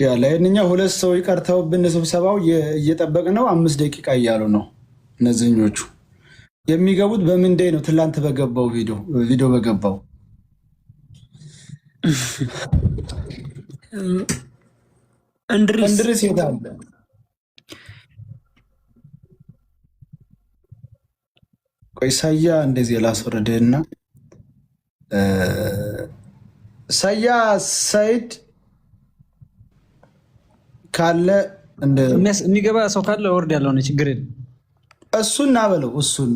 ያ ለእኛ ሁለት ሰው ይቀርተውብን ስብሰባው እየጠበቅ ነው 5 ደቂቃ እያሉ ነው እነዚህኞቹ የሚገቡት በምን ዴይ ነው ትላንት በገባው ቪዲዮ በገባው እንድሪስ ይታለ ቆይ ሳያ እንደዚህ ላስወረደና ሳያ ሰይድ ካለ የሚገባ ሰው ካለ ወርድ ያለው ነው ችግር የለም። እሱን ና በለው እሱን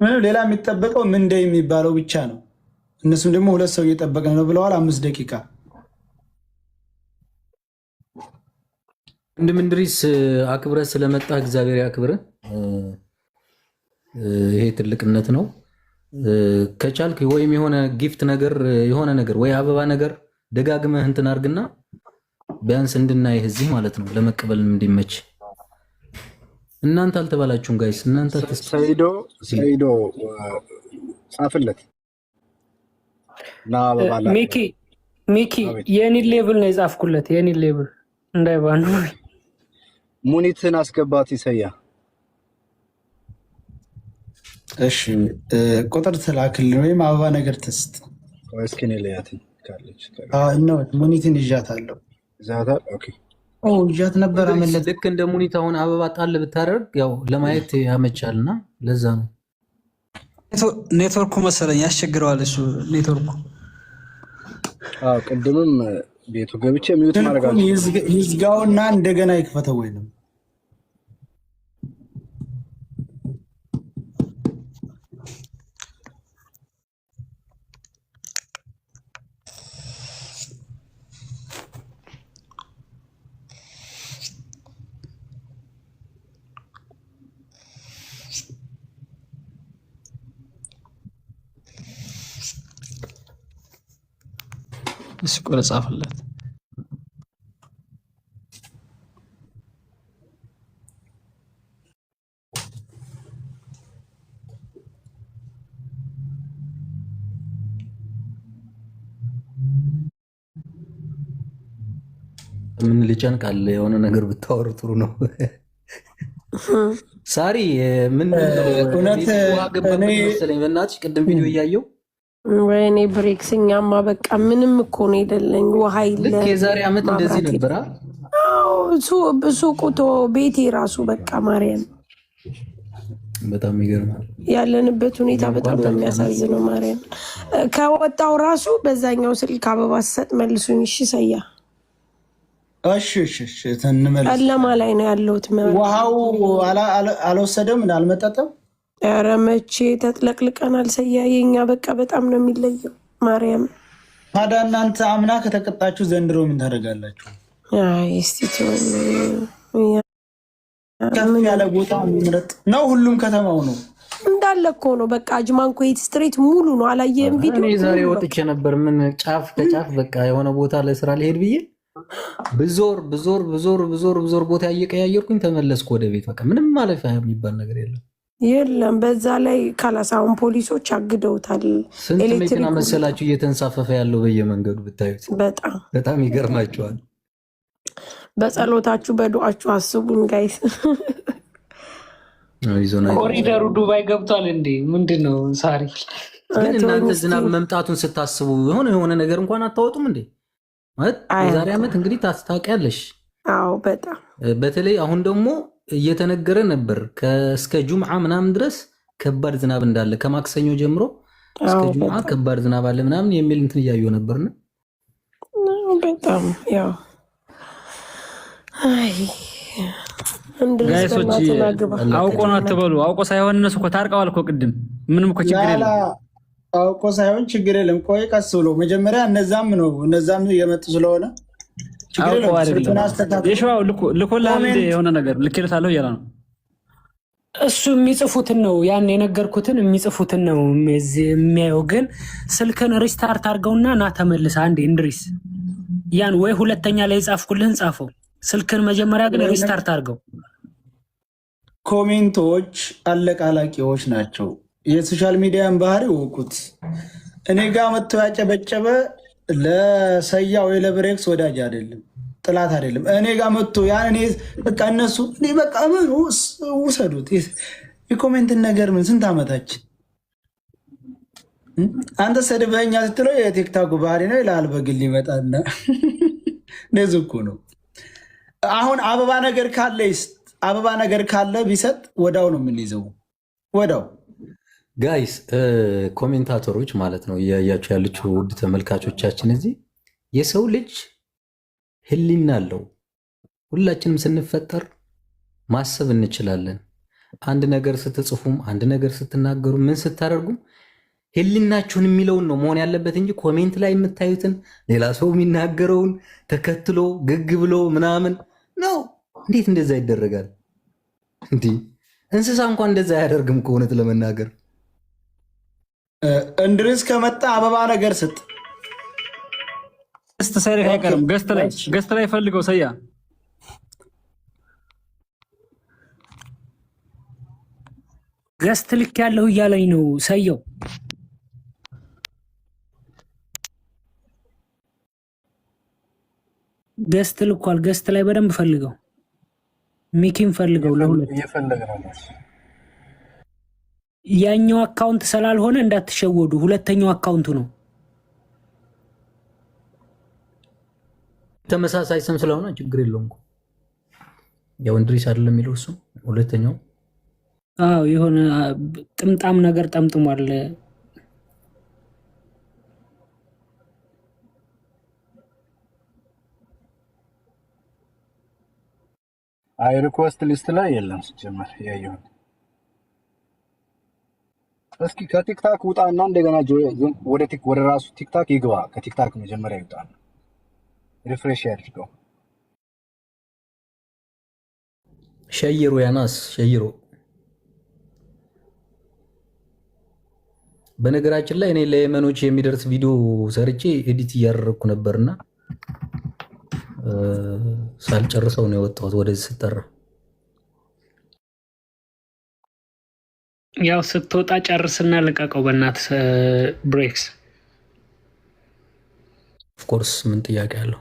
ምንም ሌላ የሚጠበቀው ምን ዴይ የሚባለው ብቻ ነው። እነሱም ደግሞ ሁለት ሰው እየጠበቅን ነው ብለዋል። 5 ደቂቃ እንድምንድሪስ አክብረ ስለመጣ እግዚአብሔር ያክብረ። ይሄ ትልቅነት ነው። ከቻልክ ወይም የሆነ ጊፍት ነገር የሆነ ነገር ወይ አበባ ነገር ደጋግመህ እንትን አድርግና ቢያንስ እንድናይህ እዚህ ማለት ነው ለመቀበል እንዲመች። እናንተ አልተባላችሁም ጋይስ። እናንተ ሰይዶ ጻፍለት ሚኪ የኔ ሌብል ነው የጻፍኩለት። የኔ ሌብል እንዳይባሉ ሙኒትን አስገባት ይሰያ። እሺ ቁጥር ትላክልን ወይም አበባ ነገር ትስጥ እስኪ እኔ ልያትኝ ካለች ነው። ሙኒትን ይዣታለሁ። ኦኬ ይዣት ነበር አመለጥ። ልክ እንደ ሙኒት አሁን አበባ ጣል ብታደርግ ያው ለማየት ያመቻልና ለዛ ነው። ኔትወርኩ መሰለኝ ያስቸግረዋል እሱ ኔትወርኩ። ቅድምም ቤቱ ገብቼ ሚዩት ማድረጋችሁ ይዝጋውና እንደገና ይክፈተው ወይ ነው እሱ ቆለ ጻፈለት። ምን ሊጨንቃል? የሆነ ነገር ብታወሩ ጥሩ ነው። ሳሪ ምን እውነት መሰለኝ በእናትሽ ቅድም ቪዲዮ እያየው ወይኔ ብሬክስኛማ በቃ ምንም እኮ ነው የሌለኝ። ውሃ የለ። ልክ የዛሬ ዓመት እንደዚህ ነበር። ሱቁቶ ቤቴ ራሱ በቃ ማርያም በጣም ይገርማል። ያለንበት ሁኔታ በጣም ነው የሚያሳዝነው። ማርያም ከወጣው ራሱ በዛኛው ስልክ አበባ ሰጥ መልሱኝ። እሺ ሰያ እሺ ተንመለስ። ጨለማ ላይ ነው ያለሁት። ውሃው አልወሰደም አልመጠጠም። ኧረ መቼ ተጥለቅልቀናል። ሰያ የኛ በቃ በጣም ነው የሚለየው። ማርያም ታዲያ እናንተ አምና ከተቀጣችሁ ዘንድሮ ምን ታደርጋላችሁ? አይ እስቲ ከፍ ያለ ቦታ ምረጥ ነው። ሁሉም ከተማው ነው እንዳለ እኮ ነው። በቃ አጅማን ኩዌት ስትሪት ሙሉ ነው። አላየህም ቪዲዮ? እኔ ዛሬ ወጥቼ ነበር። ምን ጫፍ ከጫፍ በቃ የሆነ ቦታ ለስራ ልሄድ ብዬ ብዙር ቦታ እየቀያየርኩኝ ተመለስኩ ወደ ቤት። በቃ ምንም ማለፊያ የሚባል ነገር የለም። በዛ ላይ ካላሳውን ፖሊሶች አግደውታል። ስንት መኪና መሰላችሁ እየተንሳፈፈ ያለው በየመንገዱ ብታዩት፣ በጣም ይገርማችኋል። በጸሎታችሁ በዱዓችሁ አስቡን ጋይስ። ኮሪደሩ ዱባይ ገብቷል እንዴ? ምንድን ነው ሳሪ? ግን እናንተ ዝናብ መምጣቱን ስታስቡ የሆነ ነገር እንኳን አታወጡም እንዴ? ማለት የዛሬ ዓመት እንግዲህ ታስታውቂያለሽ። አዎ በጣም በተለይ አሁን ደግሞ እየተነገረ ነበር እስከ ጁምዓ ምናምን ድረስ ከባድ ዝናብ እንዳለ፣ ከማክሰኞ ጀምሮ እስከ ጁምዓ ከባድ ዝናብ አለ ምናምን የሚል እንትን እያየሁ ነበርና በጣም ያው ጋይሶች አውቆ ነው አትበሉ። አውቆ ሳይሆን እነሱ እኮ ታርቀዋል እኮ ቅድም። ምንም እኮ ችግር የለም። አውቆ ሳይሆን ችግር የለም። ቆይ ቀስ ብሎ መጀመሪያ እነዛም እየመጡ ስለሆነ የሸዋው ልኮልሃል እንደ የሆነ ነገር ልኬልታለሁ እያለ ነው እሱ። የሚጽፉትን ነው ያን የነገርኩትን የሚጽፉትን ነው የሚያየው። ግን ስልክን ሪስታርት አድርገውና ና ተመልሰ አንዴ እንድሪስ ያን ወይ ሁለተኛ ላይ ጻፍኩልህን ጻፈው። ስልክን መጀመሪያ ግን ሪስታርት አድርገው። ኮሜንቶች አለቃላቂዎች ናቸው። የሶሻል ሚዲያን ባህሪ ወቁት። እኔ ጋር መጥቶ ያጨበጨበ ለሰያ ወይ ለብሬክስ ወዳጅ አይደለም፣ ጥላት አይደለም። እኔ ጋር መጥቶ ያን እኔ በቃ እነሱ እኔ በቃ ምን ውሰዱት። የኮሜንትን ነገር ምን ስንት ዓመታችን አንተ ሰድበኛ ስትለው የቲክታኩ ባህሪ ነው ይላል። በግል ይመጣና እንደዚህ እኮ ነው። አሁን አበባ ነገር ካለ አበባ ነገር ካለ ቢሰጥ ወዳው ነው የምንይዘው። ወዳው ጋይስ ኮሜንታተሮች ማለት ነው እያያችሁ ያለችው ውድ ተመልካቾቻችን፣ እዚህ የሰው ልጅ ህሊና አለው። ሁላችንም ስንፈጠር ማሰብ እንችላለን። አንድ ነገር ስትጽፉም አንድ ነገር ስትናገሩ ምን ስታደርጉም ህሊናችሁን የሚለውን ነው መሆን ያለበት እንጂ ኮሜንት ላይ የምታዩትን ሌላ ሰው የሚናገረውን ተከትሎ ግግ ብሎ ምናምን ነው። እንዴት እንደዛ ይደረጋል? እንዲህ እንስሳ እንኳን እንደዛ አያደርግም ከእውነት ለመናገር። እንድሪስ ከመጣ አበባ ነገር ስጥ። ገስት ሳይልክ አይቀርም። ገስት ላይ ፈልገው ሰያ ገስት ልክ ያለሁ እያለኝ ነው ሰየው። ገስት ልኳል። ገስት ላይ በደንብ ፈልገው። ሚኪን ፈልገው። ለሁለት ያኛው አካውንት ስላልሆነ እንዳትሸወዱ፣ ሁለተኛው አካውንቱ ነው። ተመሳሳይ ስም ስለሆነ ችግር የለውም። ያው እንድሪስ አይደለም የሚለው እሱ ሁለተኛው። አዎ የሆነ ጥምጣም ነገር ጠምጥሟል። አይ ሪኩዌስት ሊስት ላይ የለም ሲጀመር ያየሁት። እስኪ ከቲክታክ ውጣና እንደገና ወደ ራሱ ቲክታክ ይግባ። ከቲክታክ መጀመሪያ ይውጣ፣ ሪፍሬሽ ያድርገው። ሸይሮ ያናስ ሸይሮ። በነገራችን ላይ እኔ ለየመኖች የሚደርስ ቪዲዮ ሰርቼ ኤዲት እያደረግኩ ነበርና ሳልጨርሰው ነው የወጣሁት ወደዚህ ስጠራ። ያው ስትወጣ ጨርስና ልቀቀው በእናትህ ብሬክስ። ኦፍኮርስ ምን ጥያቄ አለው?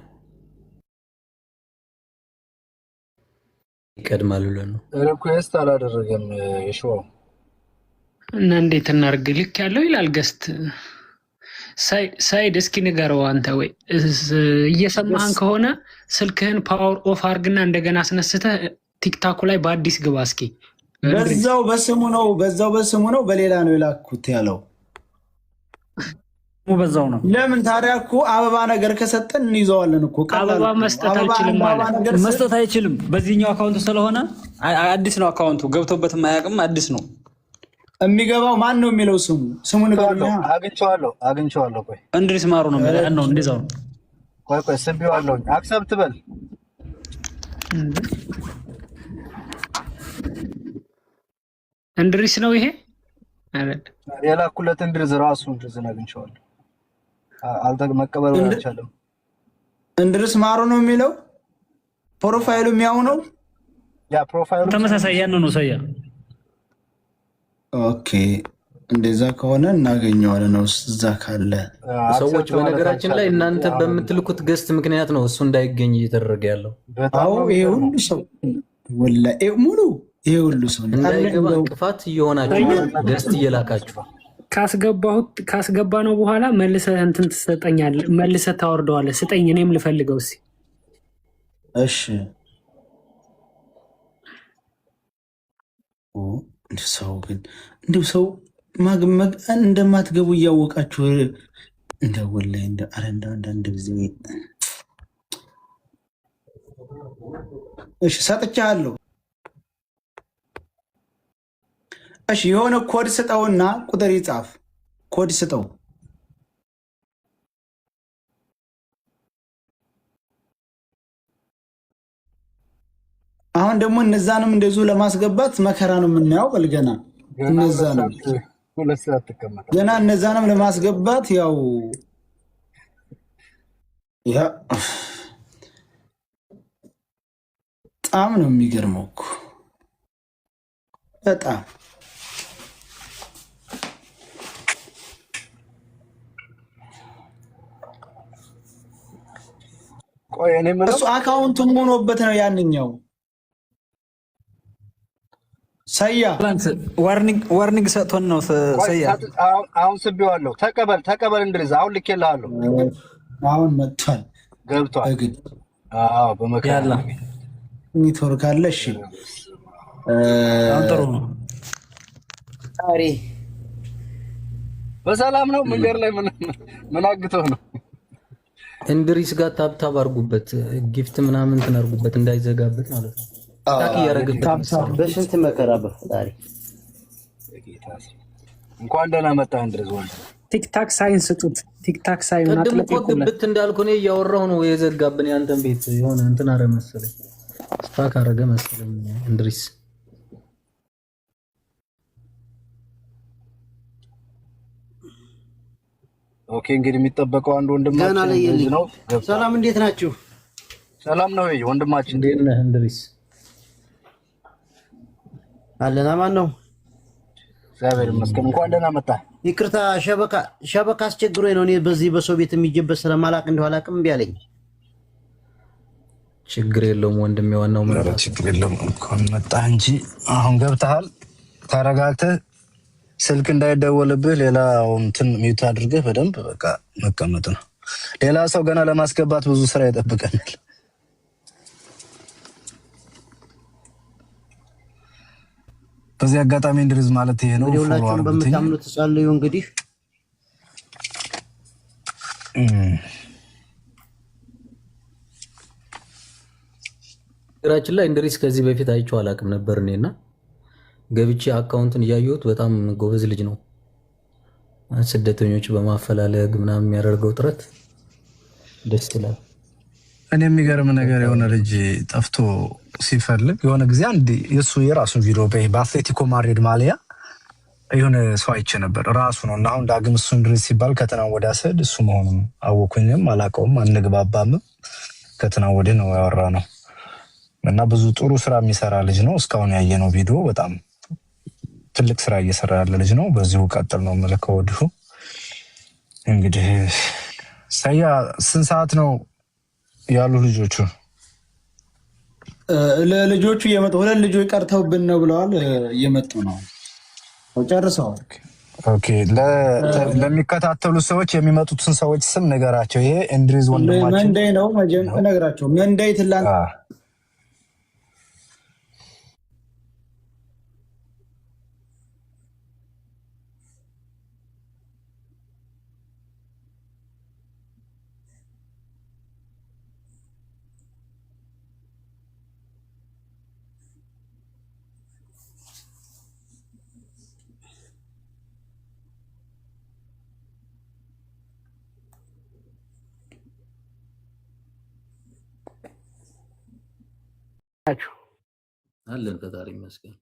ይቀድማል ብለን ነው። ሪኩዌስት አላደረገም የሸዋው እና እንዴት እናርግ? ልክ ያለው ይላል ገስት ሳይድ። እስኪ ንገረው አንተ። ወይ እየሰማህን ከሆነ ስልክህን ፓወር ኦፍ አርግና እንደገና አስነስተህ ቲክታኩ ላይ በአዲስ ግባ እስኪ። በዛው በስሙ ነው በሌላ ነው የላኩት ያለው። በዛው ነው። ለምን ታዲያ እኮ አበባ ነገር ከሰጠን እንይዘዋለን እኮ። አበባ መስጠት አይችልም ማለት መስጠት አይችልም። በዚህኛው አካውንቱ ስለሆነ አዲስ ነው አካውንቱ፣ ገብቶበትም አያውቅም። አዲስ ነው የሚገባው። ማን ነው የሚለው ስሙ ንገሩኝ። አግኝቼዋለሁ። ቆይ እንድሪስ ማሩ ነው የሚለው ነው። እንደዛው ነው። ቆይ ስቢዋለሁ። አክሰፕት በል። እንድሪስ ነው ይሄ የላኩለት እንድሪስ ራሱ እንድሪስን አግኝቼዋለሁ። መቀበል አልቻለም። እንድሪስ ማሩ ነው የሚለው ፕሮፋይሉ የሚያው ነው። ያ ፕሮፋይሉ ተመሳሳይ ያን ነው ሰያ። ኦኬ እንደዛ ከሆነ እናገኘዋለን ነው እዛ ካለ ሰዎች። በነገራችን ላይ እናንተ በምትልኩት ገስት ምክንያት ነው እሱ እንዳይገኝ እየተደረገ ያለው። አዎ ይሄ ሁሉ ሰው ወላሂ ሙሉ ይሄ ሁሉ ሰው እንዳይገባ እንቅፋት እየሆናችሁ ገስት እየላካችሁ ካስገባ ነው በኋላ መልሰህ እንትን ትሰጠኛለህ፣ መልሰህ ታወርደዋለህ። ስጠኝ እኔም ልፈልገው እስኪ። እሺ ሰው ግን እንዲሁ ሰው እንደማትገቡ እያወቃችሁ እንደ ወላሂ አንዳንድ ጊዜ እሺ ሰጥቻለሁ። እሺ የሆነ ኮድ ስጠውና ቁጥር ይጻፍ። ኮድ ስጠው። አሁን ደግሞ እነዛንም እንደዚሁ ለማስገባት መከራ ነው የምናየው። በልገና ገና እነዛንም ለማስገባት ያው በጣም ነው የሚገርመው እኮ በጣም እሱ አካውንቱን ሆኖበት ነው ያንኛው ሰያ ዋርኒንግ ሰጥቶን ነው ሰያ አሁን ስቤዋለሁ ተቀበል እንድሪዝ አሁን ልኬልሃለሁ አሁን መጥቷል ገብቷል በመከራ ኔትወርክ አለ እሺ ጥሩ ነው አሪ በሰላም ነው መንገድ ላይ ምን አግተው ነው እንድሪስ ጋር ታብታብ አድርጉበት ጊፍት ምናምን ተናርጉበት እንዳይዘጋበት ማለት ነው ታኪ ያረጋግጥ በሽንት መከራ በፈጣሪ እንኳን ደህና መጣ እንድሪስ ወንድ ቲክታክ ሳይንስ ጡት ቲክታክ ሳይንስ ቅድም እኮ ግብት እንዳልኩ ነው እያወራሁ ነው የዘጋብን ያንተን ቤት የሆነ እንትን አረ መሰለኝ ስታክ አረገ መሰለኝ እንድሪስ ኦኬ እንግዲህ የሚጠበቀው አንድ ወንድማችን ነው ሰላም እንዴት ናችሁ ሰላም ነው ወንድማችን እንዴት ነህ እንድሪስ አለና ማን ነው እግዚአብሔር ይመስገን እንኳን ደህና መጣ ይቅርታ ሸበካ አስቸግሮኝ ነው እኔ በዚህ በሰው ቤት የሚጀበስ ስለማላቅ እንደው አላቅም ቢያለኝ ችግር የለውም ወንድሜ ዋናው ማለት ችግር የለውም እንኳን መጣ እንጂ አሁን ገብተሃል ተረጋግተህ ስልክ እንዳይደወልብህ ሌላ እንትን ሚውት አድርገህ በደንብ በቃ መቀመጥ ነው ሌላ ሰው ገና ለማስገባት ብዙ ስራ ይጠብቀናል በዚህ አጋጣሚ እንድሪዝ ማለት ይሄ ነው ሁላችሁም በመታምኑት ጸልዩ እንግዲህ ግራችን ላይ እንድሪስ ከዚህ በፊት አይቼው አላቅም ነበር እኔና ገብቼ አካውንትን ያያዩት በጣም ጎበዝ ልጅ ነው ስደተኞች በማፈላለግ ምናምን የሚያደርገው ጥረት ደስ ይላል እኔ የሚገርም ነገር የሆነ ልጅ ጠፍቶ ሲፈልግ የሆነ ጊዜ አንድ የሱ የራሱን ቪዲዮ በአትሌቲኮ ማድሪድ ማሊያ የሆነ ሰው አይቼ ነበር ራሱ ነው እና አሁን ዳግም እሱ እንድሪስ ሲባል ከትናንት ወዲያ ስሄድ እሱ መሆኑን አወኩኝም አላውቀውም አንግባባም ከትናንት ወዲህ ነው ያወራነው እና ብዙ ጥሩ ስራ የሚሰራ ልጅ ነው እስካሁን ያየነው ቪዲዮ በጣም ትልቅ ስራ እየሰራ ያለ ልጅ ነው በዚሁ ቀጥል ነው መልከው ወዲሁ እንግዲህ ሰያ ስንት ሰዓት ነው ያሉ ልጆቹ ለልጆቹ እየመጡ ሁለት ልጆች ቀርተውብን ነው ብለዋል እየመጡ ነው ጨርሰዋል ኦኬ ለሚከታተሉ ሰዎች የሚመጡትን ሰዎች ስም ነገራቸው ይሄ እንድሪዝ ወንድማችን መንደይ ነው ነገራቸው መንደይ ትላንት አለን ፈጣሪ ይመስገን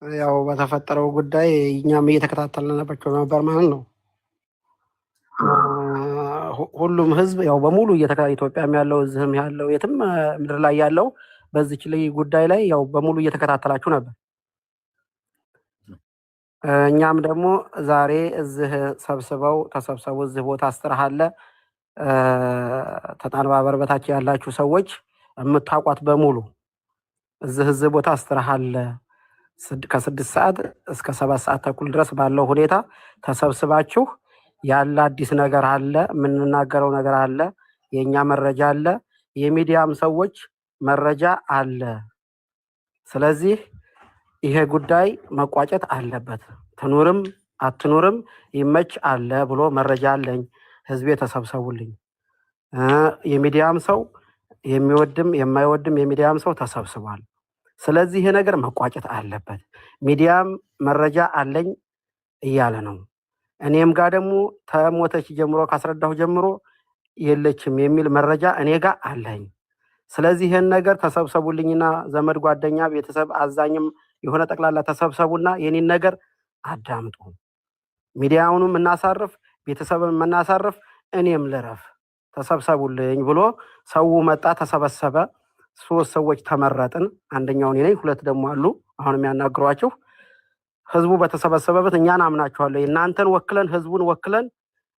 ያው በተፈጠረው ጉዳይ እኛም እየተከታተልንባቸው ነበር ማለት ነው ሁሉም ህዝብ ያው በሙሉ ኢትዮጵያም ያለው እዚህም ያለው የትም ምድር ላይ ያለው በዚች ላይ ጉዳይ ላይ ያው በሙሉ እየተከታተላችሁ ነበር እኛም ደግሞ ዛሬ እዚህ ተሰብስበው እዚህ ቦታ አስተራሃለ ተጣልባበር በታች ያላችሁ ሰዎች የምታቋት በሙሉ እዚህ ቦታ አስተራሃለ ከ6 ሰዓት እስከ 7 ሰዓት ተኩል ድረስ ባለው ሁኔታ ተሰብስባችሁ ያለ አዲስ ነገር አለ የምንናገረው ነገር አለ የኛ መረጃ አለ የሚዲያም ሰዎች መረጃ አለ ስለዚህ ይሄ ጉዳይ መቋጨት አለበት ትኑርም አትኑርም ይመች አለ ብሎ መረጃ አለኝ ህዝቤ ተሰብሰቡልኝ የሚዲያም ሰው የሚወድም የማይወድም የሚዲያም ሰው ተሰብስቧል ስለዚህ ይሄ ነገር መቋጨት አለበት ሚዲያም መረጃ አለኝ እያለ ነው እኔም ጋር ደግሞ ተሞተች ጀምሮ ካስረዳሁ ጀምሮ የለችም የሚል መረጃ እኔ ጋር አለኝ ስለዚህ ይሄን ነገር ተሰብሰቡልኝና ዘመድ ጓደኛ ቤተሰብ አዛኝም የሆነ ጠቅላላ ተሰብሰቡና የኔን ነገር አዳምጡ ሚዲያውንም እናሳርፍ ቤተሰብም እናሳርፍ እኔም ልረፍ ተሰብሰቡልኝ ብሎ ሰው መጣ ተሰበሰበ 3 ሰዎች ተመረጥን አንደኛው እኔ ነኝ 2 ደግሞ አሉ አሁንም ያናግሯችሁ ህዝቡ በተሰበሰበበት እኛን አምናችኋለሁ እናንተን ወክለን ህዝቡን ወክለን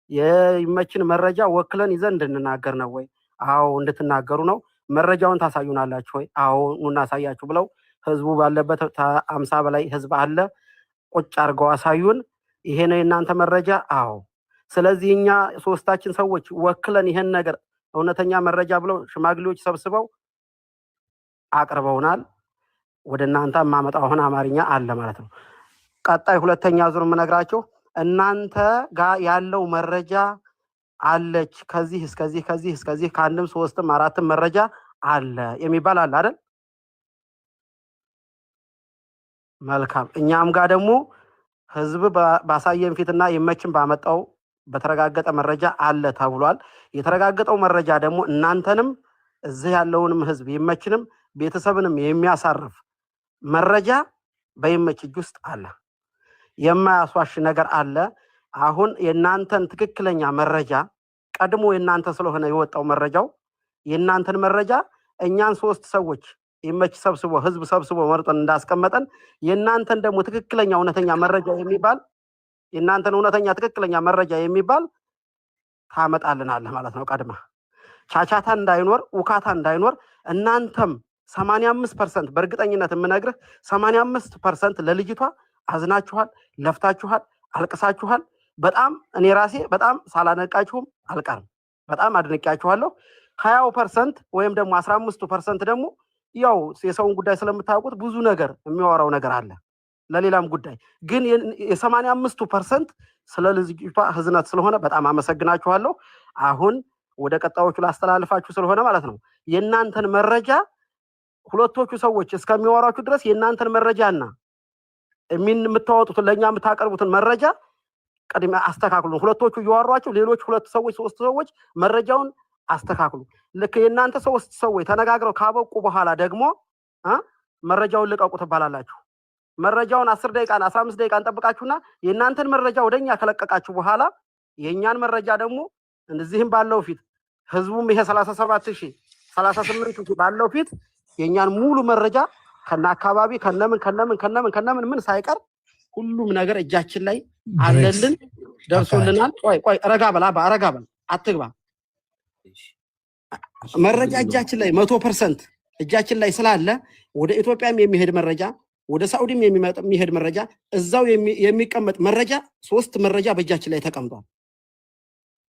የይመችን መረጃ ወክለን ይዘን እንድንናገር ነው ወይ አዎ እንድትናገሩ ነው። መረጃውን ታሳዩናላችሁ ወይ? አዎ እናሳያችሁ ብለው ህዝቡ ባለበት 50 በላይ ህዝብ አለ። ቁጭ አድርገው አሳዩን። ይሄ ነው የእናንተ መረጃ? አዎ። ስለዚህ እኛ ሶስታችን ሰዎች ወክለን ይሄን ነገር እውነተኛ መረጃ ብለው ሽማግሌዎች ሰብስበው አቅርበውናል። ወደ እናንተ ማመጣው አሁን አማርኛ አለ ማለት ነው። ቀጣይ ሁለተኛ ዙር የምነግራችሁ እናንተ ጋር ያለው መረጃ አለች ከዚህ እስከዚህ ከአንድም 3ም 4ም መረጃ አለ የሚባል አለ አይደል? መልካም። እኛም ጋር ደግሞ ህዝብ ባሳየን ፊትና ይመችን ባመጣው በተረጋገጠ መረጃ አለ ተብሏል። የተረጋገጠው መረጃ ደግሞ እናንተንም እዚህ ያለውንም ህዝብ ይመችንም ቤተሰብንም የሚያሳርፍ መረጃ በይመች እጅ ውስጥ አለ። የማያስዋሽ ነገር አለ። አሁን የእናንተን ትክክለኛ መረጃ ቀድሞ የእናንተ ስለሆነ የወጣው መረጃው የእናንተን መረጃ እኛን 3 ሰዎች ይመች ሰብስቦ ህዝብ ሰብስቦ መርጦን እንዳስቀመጠን የእናንተን ደግሞ ትክክለኛ እውነተኛ መረጃ የሚባል የእናንተን እውነተኛ ትክክለኛ መረጃ የሚባል ታመጣልናለህ ማለት ነው። ቀድማ ቻቻታ እንዳይኖር ውካታ እንዳይኖር እናንተም 85% በእርግጠኝነት የምነግርህ 85% ለልጅቷ አዝናችኋል፣ ለፍታችኋል፣ አልቅሳችኋል። በጣም እኔ ራሴ በጣም ሳላነቃችሁም አልቀርም። በጣም አድንቄያችኋለሁ። 20% ወይም ደግሞ 15% ደግሞ ያው የሰውን ጉዳይ ስለምታውቁት ብዙ ነገር የሚያወራው ነገር አለ ለሌላም ጉዳይ ግን የ85% ስለ ልጅቷ ህዝነት ስለሆነ በጣም አመሰግናችኋለሁ። አሁን ወደ ቀጣዮቹ ላስተላልፋችሁ ስለሆነ ማለት ነው የእናንተን መረጃ ሁለቶቹ ሰዎች እስከሚያወራችሁ ድረስ የእናንተን መረጃና የምታወጡትን ለኛ የምታቀርቡትን መረጃ ቀድሜ አስተካክሉ። ሁለቶቹ እያወሯችሁ ሌሎች 2 ሰዎች 3 ሰዎች መረጃውን አስተካክሉ። ልክ የእናንተ 3 ሰዎች ተነጋግረው ካበቁ በኋላ ደግሞ መረጃውን ልቀቁ ትባላላችሁ። መረጃውን 10 ደቂቃና 15 ደቂቃ እንጠብቃችሁና የእናንተን መረጃ ወደኛ ከለቀቃችሁ በኋላ የኛን መረጃ ደግሞ እንደዚህም ባለው ፊት ህዝቡም ይሄ 37000 38000 ባለው ፊት የኛን ሙሉ መረጃ ከና አካባቢ ከነምን ምን ሳይቀር ሁሉም ነገር እጃችን ላይ አለልን ደርሶልናል። ቆይ ረጋ በል አትግባ። መረጃ እጃችን ላይ 100% እጃችን ላይ ስላለ ወደ ኢትዮጵያም የሚሄድ መረጃ ወደ ሳውዲም የሚሄድ መረጃ እዛው የሚቀመጥ መረጃ 3 መረጃ በእጃችን ላይ ተቀምጧል።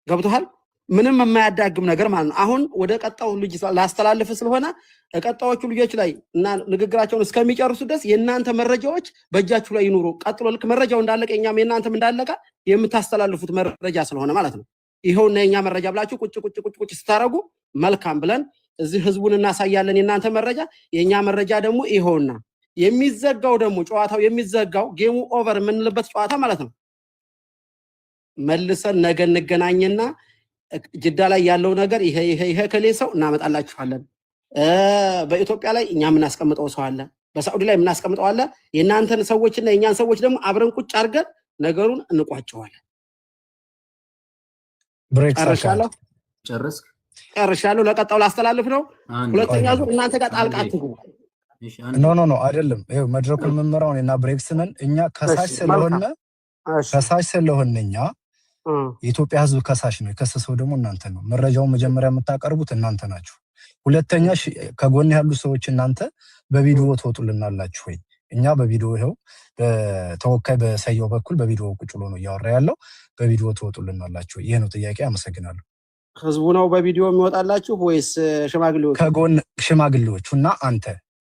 ገብቶሃል? ምንም የማያዳግም ነገር ማለት ነው። አሁን ወደ ቀጣው ልጅ ላስተላልፍ ስለሆነ ቀጣዎቹ ልጆች ላይ እና ንግግራቸውን እስከሚጨርሱ ድረስ የእናንተ መረጃዎች በእጃችሁ ላይ ይኑሩ። ቀጥሎ ልክ መረጃው እንዳለቀ እኛም የእናንተም እንዳለቀ የምታስተላልፉት መረጃ ስለሆነ ማለት ነው። ይሄውና የኛ መረጃ ብላችሁ ቁጭ ስታረጉ መልካም ብለን እዚህ ህዝቡን እናሳያለን። የእናንተ መረጃ የኛ መረጃ ደግሞ ይሄውና የሚዘጋው ደግሞ ጨዋታው የሚዘጋው ጌሙ ኦቨር የምንልበት ጨዋታ ማለት ነው። መልሰን ነገ እንገናኝና ጅዳ ላይ ያለው ነገር ይሄ ከሌ ሰው እናመጣላችኋለን። በኢትዮጵያ ላይ እኛ የምናስቀምጠው ሰው አለ፣ በሳዑዲ ላይ የምናስቀምጠው አለ። የእናንተን ሰዎችና የኛን ሰዎች ደግሞ አብረን ቁጭ አድርገን ነገሩን እንቋጨዋለን። ጨርሻለሁ። ለቀጣው ላስተላልፍ ነው። ሁለተኛ ዙር እናንተ ጋር ጣልቃ አትግቡ። ኖ አይደለም። ይኸው መድረኩን መመራውን እና ብሬክስንን እኛ ከሳሽ ስለሆነ እኛ የኢትዮጵያ ህዝብ ከሳሽ ነው። የከሰሰው ደግሞ እናንተ ነው። መረጃውን መጀመሪያ የምታቀርቡት እናንተ ናችሁ። ሁለተኛ ከጎን ያሉ ሰዎች እናንተ በቪዲዮ ትወጡልናላችሁ ወይ? እኛ በቪዲዮ ይኸው በተወካይ በሰየው በኩል በቪዲዮ ቁጭ ብሎ ነው እያወራ ያለው። በቪዲዮ ትወጡልናላችሁ ወይ? ይሄ ነው ጥያቄ። አመሰግናለሁ። ህዝቡ ነው በቪዲዮ የሚወጣላችሁ ወይስ ሽማግሌዎች? ከጎን ሽማግሌዎቹ እና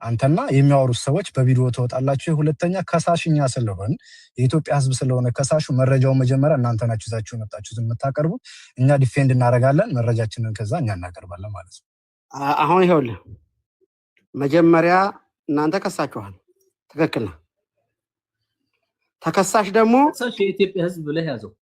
አንተና የሚያወሩት ሰዎች በቪዲዮ ትወጣላችሁ። ሁለተኛ ከሳሽኛ ስለሆን የኢትዮጵያ ህዝብ ስለሆነ ከሳሹ መረጃውን መጀመሪያ እናንተ ናችሁ ይዛችሁ መጣችሁት የምታቀርቡት። እኛ ዲፌንድ እናደርጋለን መረጃችንን፣ ከዛ እኛ እናቀርባለን ማለት ነው። አሁን ይኸውልህ መጀመሪያ እናንተ ከሳችኋል። ትክክል ነው። ተከሳሽ ደግሞ የኢትዮጵያ ህዝብ ብለህ ያዘው።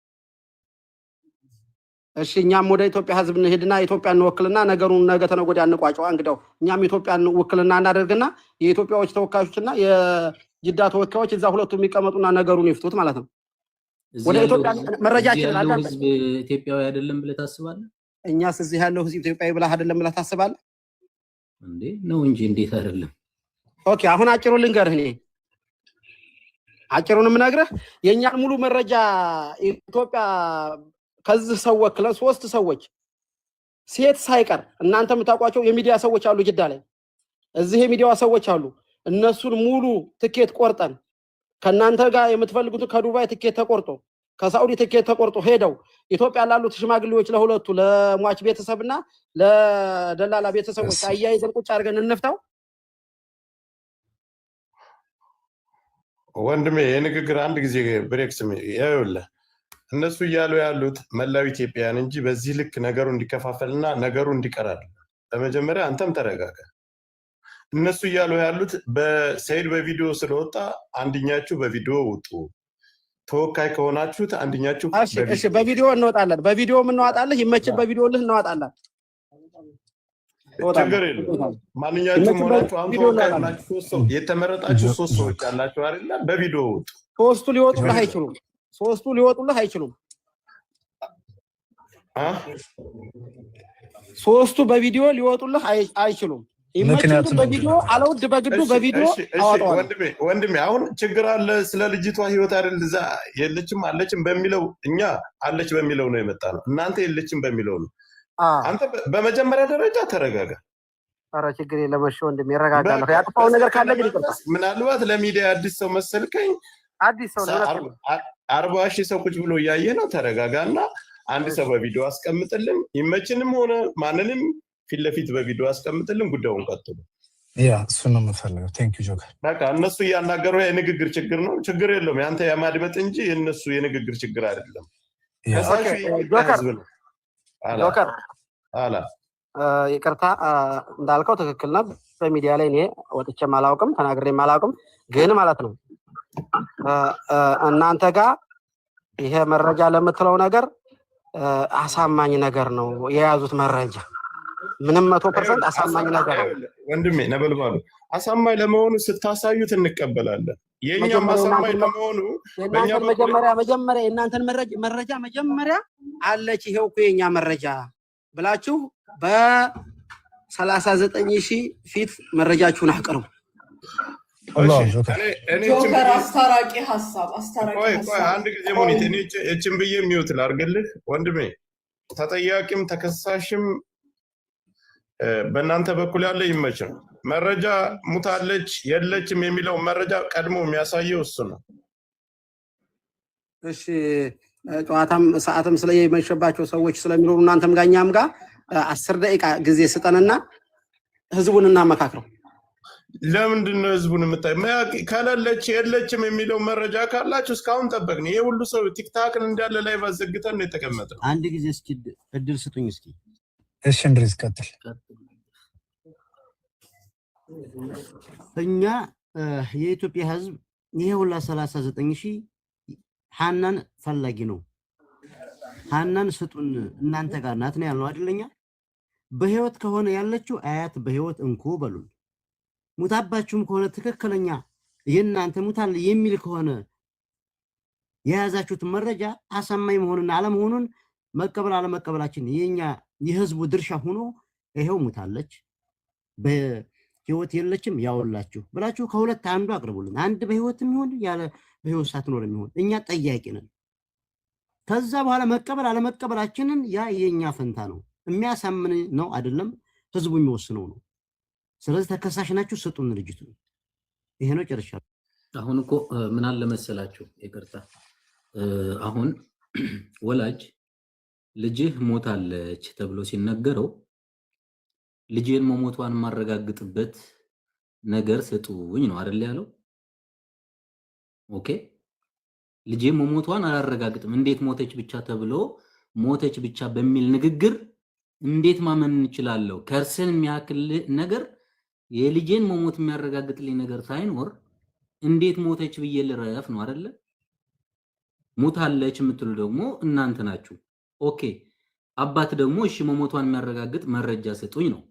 እሺ እኛም ወደ ኢትዮጵያ ህዝብ እንሄድና ኢትዮጵያን እንወክልና ነገሩን ነገ ተነገ ወዲያ እንቋጨዋ። እንግዲያው እኛም ኢትዮጵያን ውክልና እናደርግና የኢትዮጵያዎች ተወካዮችና የጅዳ ተወካዮች እዛ ሁለቱ የሚቀመጡና ነገሩን ይፍቱት ማለት ነው። ወደ ኢትዮጵያ መረጃችን አለ። ህዝብ ኢትዮጵያዊ አይደለም ብለህ ታስባለህ? እኛስ እዚህ ያለው ህዝብ ኢትዮጵያዊ ብለህ አይደለም ብለህ ታስባለህ እንዴ? ነው እንጂ እንዴት አይደለም። ኦኬ አሁን አጭሩን ልንገርህ። እኔ አጭሩን የምነግርህ የኛን ሙሉ መረጃ ኢትዮጵያ ከዚህ ሰው ወክለን 3 ሰዎች ሴት ሳይቀር እናንተ የምታውቋቸው የሚዲያ ሰዎች አሉ ጅዳ ላይ እዚህ የሚዲያ ሰዎች አሉ እነሱን ሙሉ ትኬት ቆርጠን ከናንተ ጋር የምትፈልጉት ከዱባይ ትኬት ተቆርጦ ከሳውዲ ትኬት ተቆርጦ ሄደው ኢትዮጵያ ላሉት ሽማግሌዎች ለሁለቱ ለሟች ቤተሰብና ለደላላ ቤተሰቦች አያይዘን ቁጭ አድርገን እንፍታው። ወንድሜ የንግግር አንድ ጊዜ ብሬክስ ያዩልህ እነሱ እያሉ ያሉት መላው ኢትዮጵያን እንጂ በዚህ ልክ ነገሩ እንዲከፋፈልና ነገሩ እንዲቀራል። በመጀመሪያ አንተም ተረጋጋ። እነሱ እያሉ ያሉት በሰይድ በቪዲዮ ስለወጣ አንድኛችሁ በቪዲዮ ውጡ፣ ተወካይ ከሆናችሁት አንድኛችሁ እሺ በቪዲዮ እንወጣለን። በቪዲዮ እንወጣለን። ይመችል በቪዲዮ ልህ እንወጣለን። ችግር የለም። ማንኛችሁም ሆናችሁ አንተ ተወካይ ሆናችሁ የተመረጣችሁ 3 ሰዎች አላችሁ አይደል? በቪዲዮ ውጡ። 3ቱ ሊወጡልህ አይችሉም። 3ቱ ሊወጡልህ አይችሉም። 3ቱ በቪዲዮ ሊወጡልህ አይችሉም። ምክንያቱም በቪዲዮ አለውድ በግዱ በቪዲዮ አወጣው። ወንድሜ አሁን ችግር አለ ስለ ልጅቷ ህይወት አይደል? እዛ የለችም አለችም በሚለው እኛ አለች በሚለው ነው የመጣ ነው። እናንተ የለችም በሚለው ነው። አንተ በመጀመሪያ ደረጃ ተረጋጋ። ኧረ ችግር የለም እሺ ወንድሜ እረጋጋለሁ። ያጥፋው ነገር ካለ ግን ይቅርታ። ምናልባት ለሚዲያ አዲስ ሰው መሰልከኝ። አዲስ ሰው ነው 40,000 ሰው ቁጭ ብሎ እያየ ነው። ተረጋጋና አንድ ሰው በቪዲዮ አስቀምጥልን። ይመችንም ሆነ ማንንም ፊት ለፊት በቪዲዮ አስቀምጥልን። ጉዳዩን ቀጥሉ። ያ እሱ ነው የምፈልገው። ቴንክ ዩ ጆከር። በቃ እነሱ እያናገሩ የንግግር ችግር ነው። ችግር የለውም። ያንተ የማድመጥ እንጂ የእነሱ የንግግር ችግር አይደለም። ጆከር ይቅርታ እንዳልከው ትክክል ነው። በሚዲያ ላይ እኔ ወጥቼም አላውቅም ተናግሬም አላውቅም። ግን ማለት ነው እናንተ ጋር ይሄ መረጃ ለምትለው ነገር አሳማኝ ነገር ነው የያዙት መረጃ ምንም 100% አሳማኝ ነገር ነው። ወንድሜ ነበልባሉ አሳማኝ ለመሆኑ ስታሳዩት እንቀበላለን። የኛም አሳማኝ ለመሆኑ መጀመሪያ የእናንተን መረጃ መጀመሪያ አለች ይሄው እኮ የኛ መረጃ ብላችሁ በ39,000 ፊት መረጃችሁን አቅርቡ። ጆከር አስታራቂ ሀሳብ አንድ ጊዜ ሙኒት እኔ እችን ብዬ የሚውት ላርገልህ ወንድሜ። ተጠያቂም ተከሳሽም በእናንተ በኩል ያለ ይመችም። መረጃ ሙታለች የለችም የሚለው መረጃ ቀድሞ የሚያሳየው እሱ ነው። እሺ ጨዋታም ሰዓትም ስለየመሸባቸው ሰዎች ስለሚኖሩ እናንተም ጋኛም ጋር 10 ደቂቃ ጊዜ ስጠንና ህዝቡን እናመካክረው። ለምንድን ነው ህዝቡን ከሌለች የለችም የሚለው መረጃ ካላችሁ እስካሁን ጠበቅን። ይሄ ሁሉ ሰው ቲክታክን እንዳለ ላይ ባዘግተን ነው የተቀመጠው። አንድ ጊዜ እስኪ እድል ስጡኝ እስኪ። እሺ እንድሪስ ቀጥል። እኛ የኢትዮጵያ ህዝብ ይሄ ሁላ 39,000 ሐናን ፈላጊ ነው። ሐናን ስጡን እናንተ ጋር ናት ነው ያልነው አይደለኛ? በህይወት ከሆነ ያለችው አያት በህይወት እንኩ በሉን። ሙታባችሁም ከሆነ ትክክለኛ የእናንተ ሙታል የሚል ከሆነ የያዛችሁት መረጃ አሳማኝ መሆኑን አለመሆኑን መቀበል አለመቀበላችን የኛ የህዝቡ ድርሻ ሆኖ ይሄው ሙታለች በህይወት የለችም ያውላችሁ ብላችሁ ከሁለት አንዱ አቅርቡልን። አንድ በህይወትም ይሁን ያለ በህይወት ሳትኖር የሚሆን እኛ ጠያቂ ነን። ከዛ በኋላ መቀበል አለመቀበላችንን ያ የኛ ፈንታ ነው። የሚያሳምን ነው አይደለም ህዝቡ የሚወስነው ነው። ስለዚህ ተከሳሽ ናችሁ ስጡን ልጅቱ። ይሄ ነው ጨርሻለሁ። አሁን እኮ ምን አለ መሰላችሁ ይቅርታ አሁን ወላጅ ልጅህ ሞታለች ተብሎ ሲነገረው ልጅን መሞቷን ማረጋግጥበት ነገር ስጡኝ ነው አይደል ያለው? ኦኬ ልጅን መሞቷን አላረጋግጥም እንዴት ሞተች ብቻ ተብሎ ሞተች ብቻ በሚል ንግግር እንዴት ማመን እንችላለን? ከርሰን የሚያክል ነገር የልጅን መሞት የሚያረጋግጥልኝ ነገር ሳይኖር እንዴት ሞተች ብዬ ልረፍ ነው አይደል? ሞታለች የምትሉ ደግሞ እናንተ ናችሁ። ኦኬ አባት ደግሞ እሺ መሞቷን የሚያረጋግጥ መረጃ ስጡኝ ነው።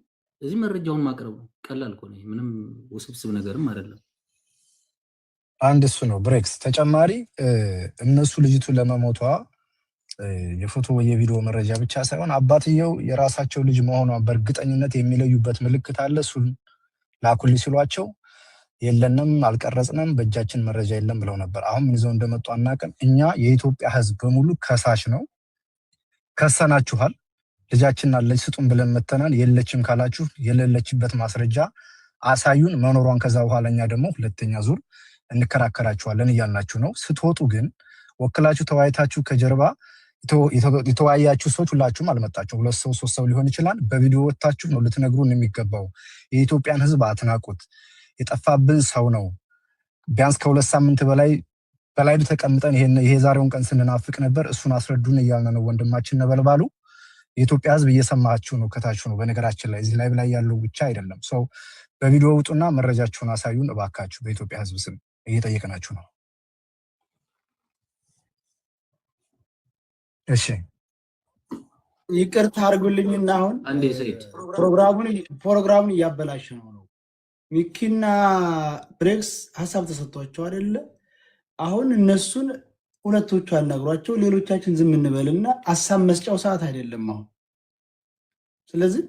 እዚህ መረጃውን ማቅረብ ቀላል እኮ ነው። ምንም ውስብስብ ነገርም አይደለም። አንድ እሱ ነው ብሬክስ። ተጨማሪ እነሱ ልጅቱን ለመሞቷ የፎቶ የቪዲዮ መረጃ ብቻ ሳይሆን አባትየው የራሳቸው ልጅ መሆኗ በእርግጠኝነት የሚለዩበት ምልክት አለ። እሱን ላኩልኝ ሲሏቸው የለንም አልቀረጽንም በእጃችን መረጃ የለም ብለው ነበር። አሁን ምን ይዘው እንደመጡ አናውቅም። እኛ የኢትዮጵያ ሕዝብ በሙሉ ከሳሽ ነው። ከሰናችኋል። ልጃችን አለች ስጡን ብለን መተናል። የለችም ካላችሁ የሌለችበት ማስረጃ አሳዩን መኖሯን። ከዛ በኋላ እኛ ደግሞ ሁለተኛ ዙር እንከራከራችኋለን እያልናችሁ ነው። ስትወጡ ግን ወክላችሁ ተወያይታችሁ ከጀርባ የተወያያችሁ ሰዎች ሁላችሁም አልመጣችሁም። 2 ሰው 3 ሰው ሊሆን ይችላል። በቪዲዮ ወጥታችሁ ነው ልትነግሩን የሚገባው። የኢትዮጵያን ሕዝብ አትናቁት። የጠፋብን ሰው ነው። ቢያንስ ከ2 ሳምንት በላይ ተቀምጠን ይሄ ዛሬውን ቀን ስንናፍቅ ነበር። እሱን አስረዱን እያልን ነው። ወንድማችን ነበልባሉ የኢትዮጵያ ሕዝብ እየሰማችሁ ነው፣ ከታችሁ ነው። በነገራችን ላይ እዚህ ላይ ያለው ብቻ አይደለም። ሰው በቪዲዮ ውጡና መረጃችሁን አሳዩን እባካችሁ። በኢትዮጵያ ሕዝብ ስም እየጠየቅናችሁ ነው። እሺ ይቅርታ አድርጉልኝና አሁን አንዴ ሰይድ ፕሮግራሙን እያበላሽ ነው። ሚኪና ብሬክስ ሀሳብ ተሰጥቷቸው አይደለ? አሁን እነሱን ሁለቶቹ አናግሯቸው፣ ሌሎቻችን ዝም እንበልና ሀሳብ መስጫው ሰዓት አይደለም አሁን። ስለዚህ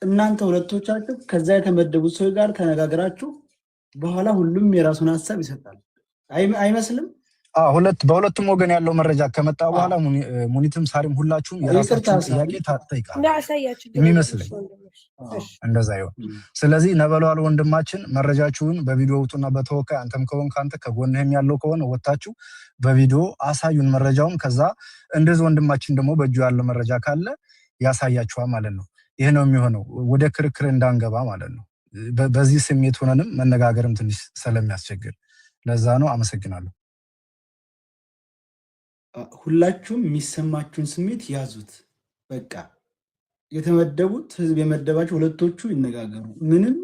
እናንተ ሁለቶቻችሁ ከዛ የተመደቡት ሰው ጋር ተነጋግራችሁ በኋላ ሁሉም የራሱን ሀሳብ ይሰጣል። አይመስልም? በሁለቱም ወገን ያለው መረጃ ከመጣ በኋላ ሙኒትም ሳሪም ሁላችሁም የራሳችሁን ጥያቄ ታጠይቃላችሁ የሚመስለኝ እንደዛ ይሆን። ስለዚህ ነበልባሉ ወንድማችን መረጃችሁን በቪዲዮ ውጡና በተወካይ አንተም ከሆንክ አንተ ከጎንህም ያለው ከሆነ ወጣችሁ በቪዲዮ አሳዩን መረጃውን። ከዛ እንደዚህ ወንድማችን ደግሞ በእጁ ያለው መረጃ ካለ ያሳያችኋል ማለት ነው። ይሄ ነው የሚሆነው፣ ወደ ክርክር እንዳንገባ ማለት ነው። በዚህ ስሜት ሆነንም መነጋገርም ትንሽ ስለሚያስቸግር ለዛ ነው። አመሰግናለሁ። ሁላችሁም የሚሰማችሁን ስሜት ያዙት። በቃ የተመደቡት ህዝብ የመደባቸው ሁለቶቹ ይነጋገሩ። ምንም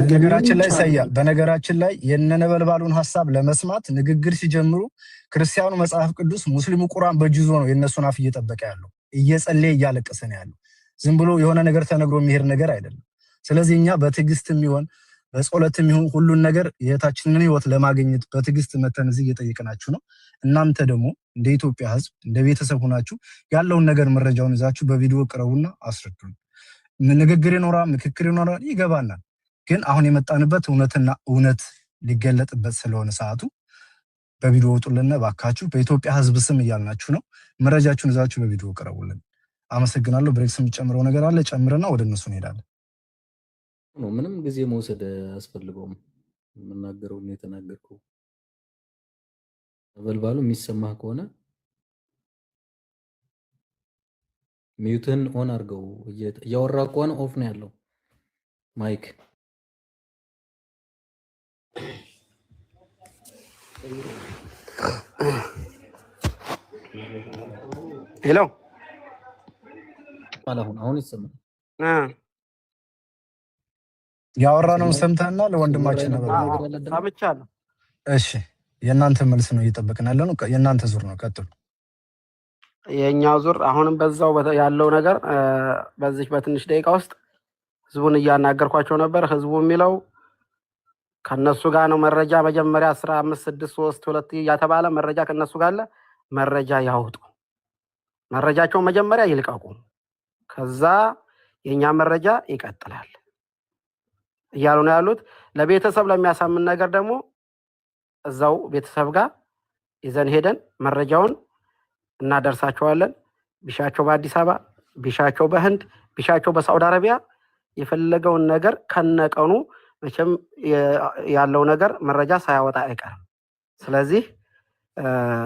ነገራችን ላይ በነገራችን ላይ የነበልባሉን ሀሳብ ለመስማት ንግግር ሲጀምሩ ክርስቲያኑ መጽሐፍ ቅዱስ፣ ሙስሊሙ ቁርአን በእጁ ይዞ ነው የእነሱን አፍ እየጠበቀ ያለው፣ እየጸለየ እያለቀሰ ነው ያለው። ዝም ብሎ የሆነ ነገር ተነግሮ የሚሄድ ነገር አይደለም። ስለዚህ እኛ በትዕግስትም ይሆን በጸሎትም ይሁን ሁሉን ነገር የታችንን ህይወት ለማግኘት በትዕግስት መተን እዚህ እየጠየቅናችሁ ነው። እናንተ ደግሞ እንደ ኢትዮጵያ ህዝብ እንደ ቤተሰብ ሆናችሁ ያለውን ነገር መረጃውን ይዛችሁ በቪዲዮ ቅረቡና አስረዱን። ንግግር ይኖራል፣ ምክክር ይኖራል፣ ይገባናል። ግን አሁን የመጣንበት እውነት ሊገለጥበት ስለሆነ ሰዓቱ በቪዲዮ ወጡልን ባካችሁ። በኢትዮጵያ ህዝብ ስም እያልናችሁ ነው። መረጃችሁን ይዛችሁ በቪዲዮ ቅረቡልን። አመሰግናለሁ። ብሬክስ የሚጨምረው ነገር አለ? ጨምረና ወደ እነሱ እንሄዳለን። ምንም ጊዜ መውሰድ አያስፈልገውም። የምናገረውን የተናገርከው ነበልባሉ የሚሰማህ ከሆነ ሚዩትን ኦን አድርገው። እያወራ ከሆነ ኦፍ ነው ያለው ማይክ። ሄሎ አሁን ይሰማል። ያወራነውን ሰምተህና ለወንድማችን ነበር ሰምቻለሁ። እሺ የእናንተ መልስ ነው እየጠበቅን ያለ ነው። የእናንተ ዙር ነው፣ ቀጥሉ። የኛው ዙር አሁንም በዛው ያለው ነገር በዚህ በትንሽ ደቂቃ ውስጥ ህዝቡን እያናገርኳቸው ነበር። ህዝቡ የሚለው ከነሱ ጋር ነው መረጃ መጀመሪያ 15 6 3 2 እያተባለ መረጃ ከነሱ ጋር አለ። መረጃ ያውጡ፣ መረጃቸውን መጀመሪያ ይልቀቁ፣ ከዛ የኛ መረጃ ይቀጥላል እያሉ ነው ያሉት። ለቤተሰብ ለሚያሳምን ነገር ደግሞ እዛው ቤተሰብ ጋር ይዘን ሄደን መረጃውን እናደርሳቸዋለን። ቢሻቸው በአዲስ አበባ፣ ቢሻቸው በህንድ፣ ቢሻቸው በሳዑዲ አረቢያ የፈለገውን ነገር ከነቀኑ መቼም ያለው ነገር መረጃ ሳያወጣ አይቀርም። ስለዚህ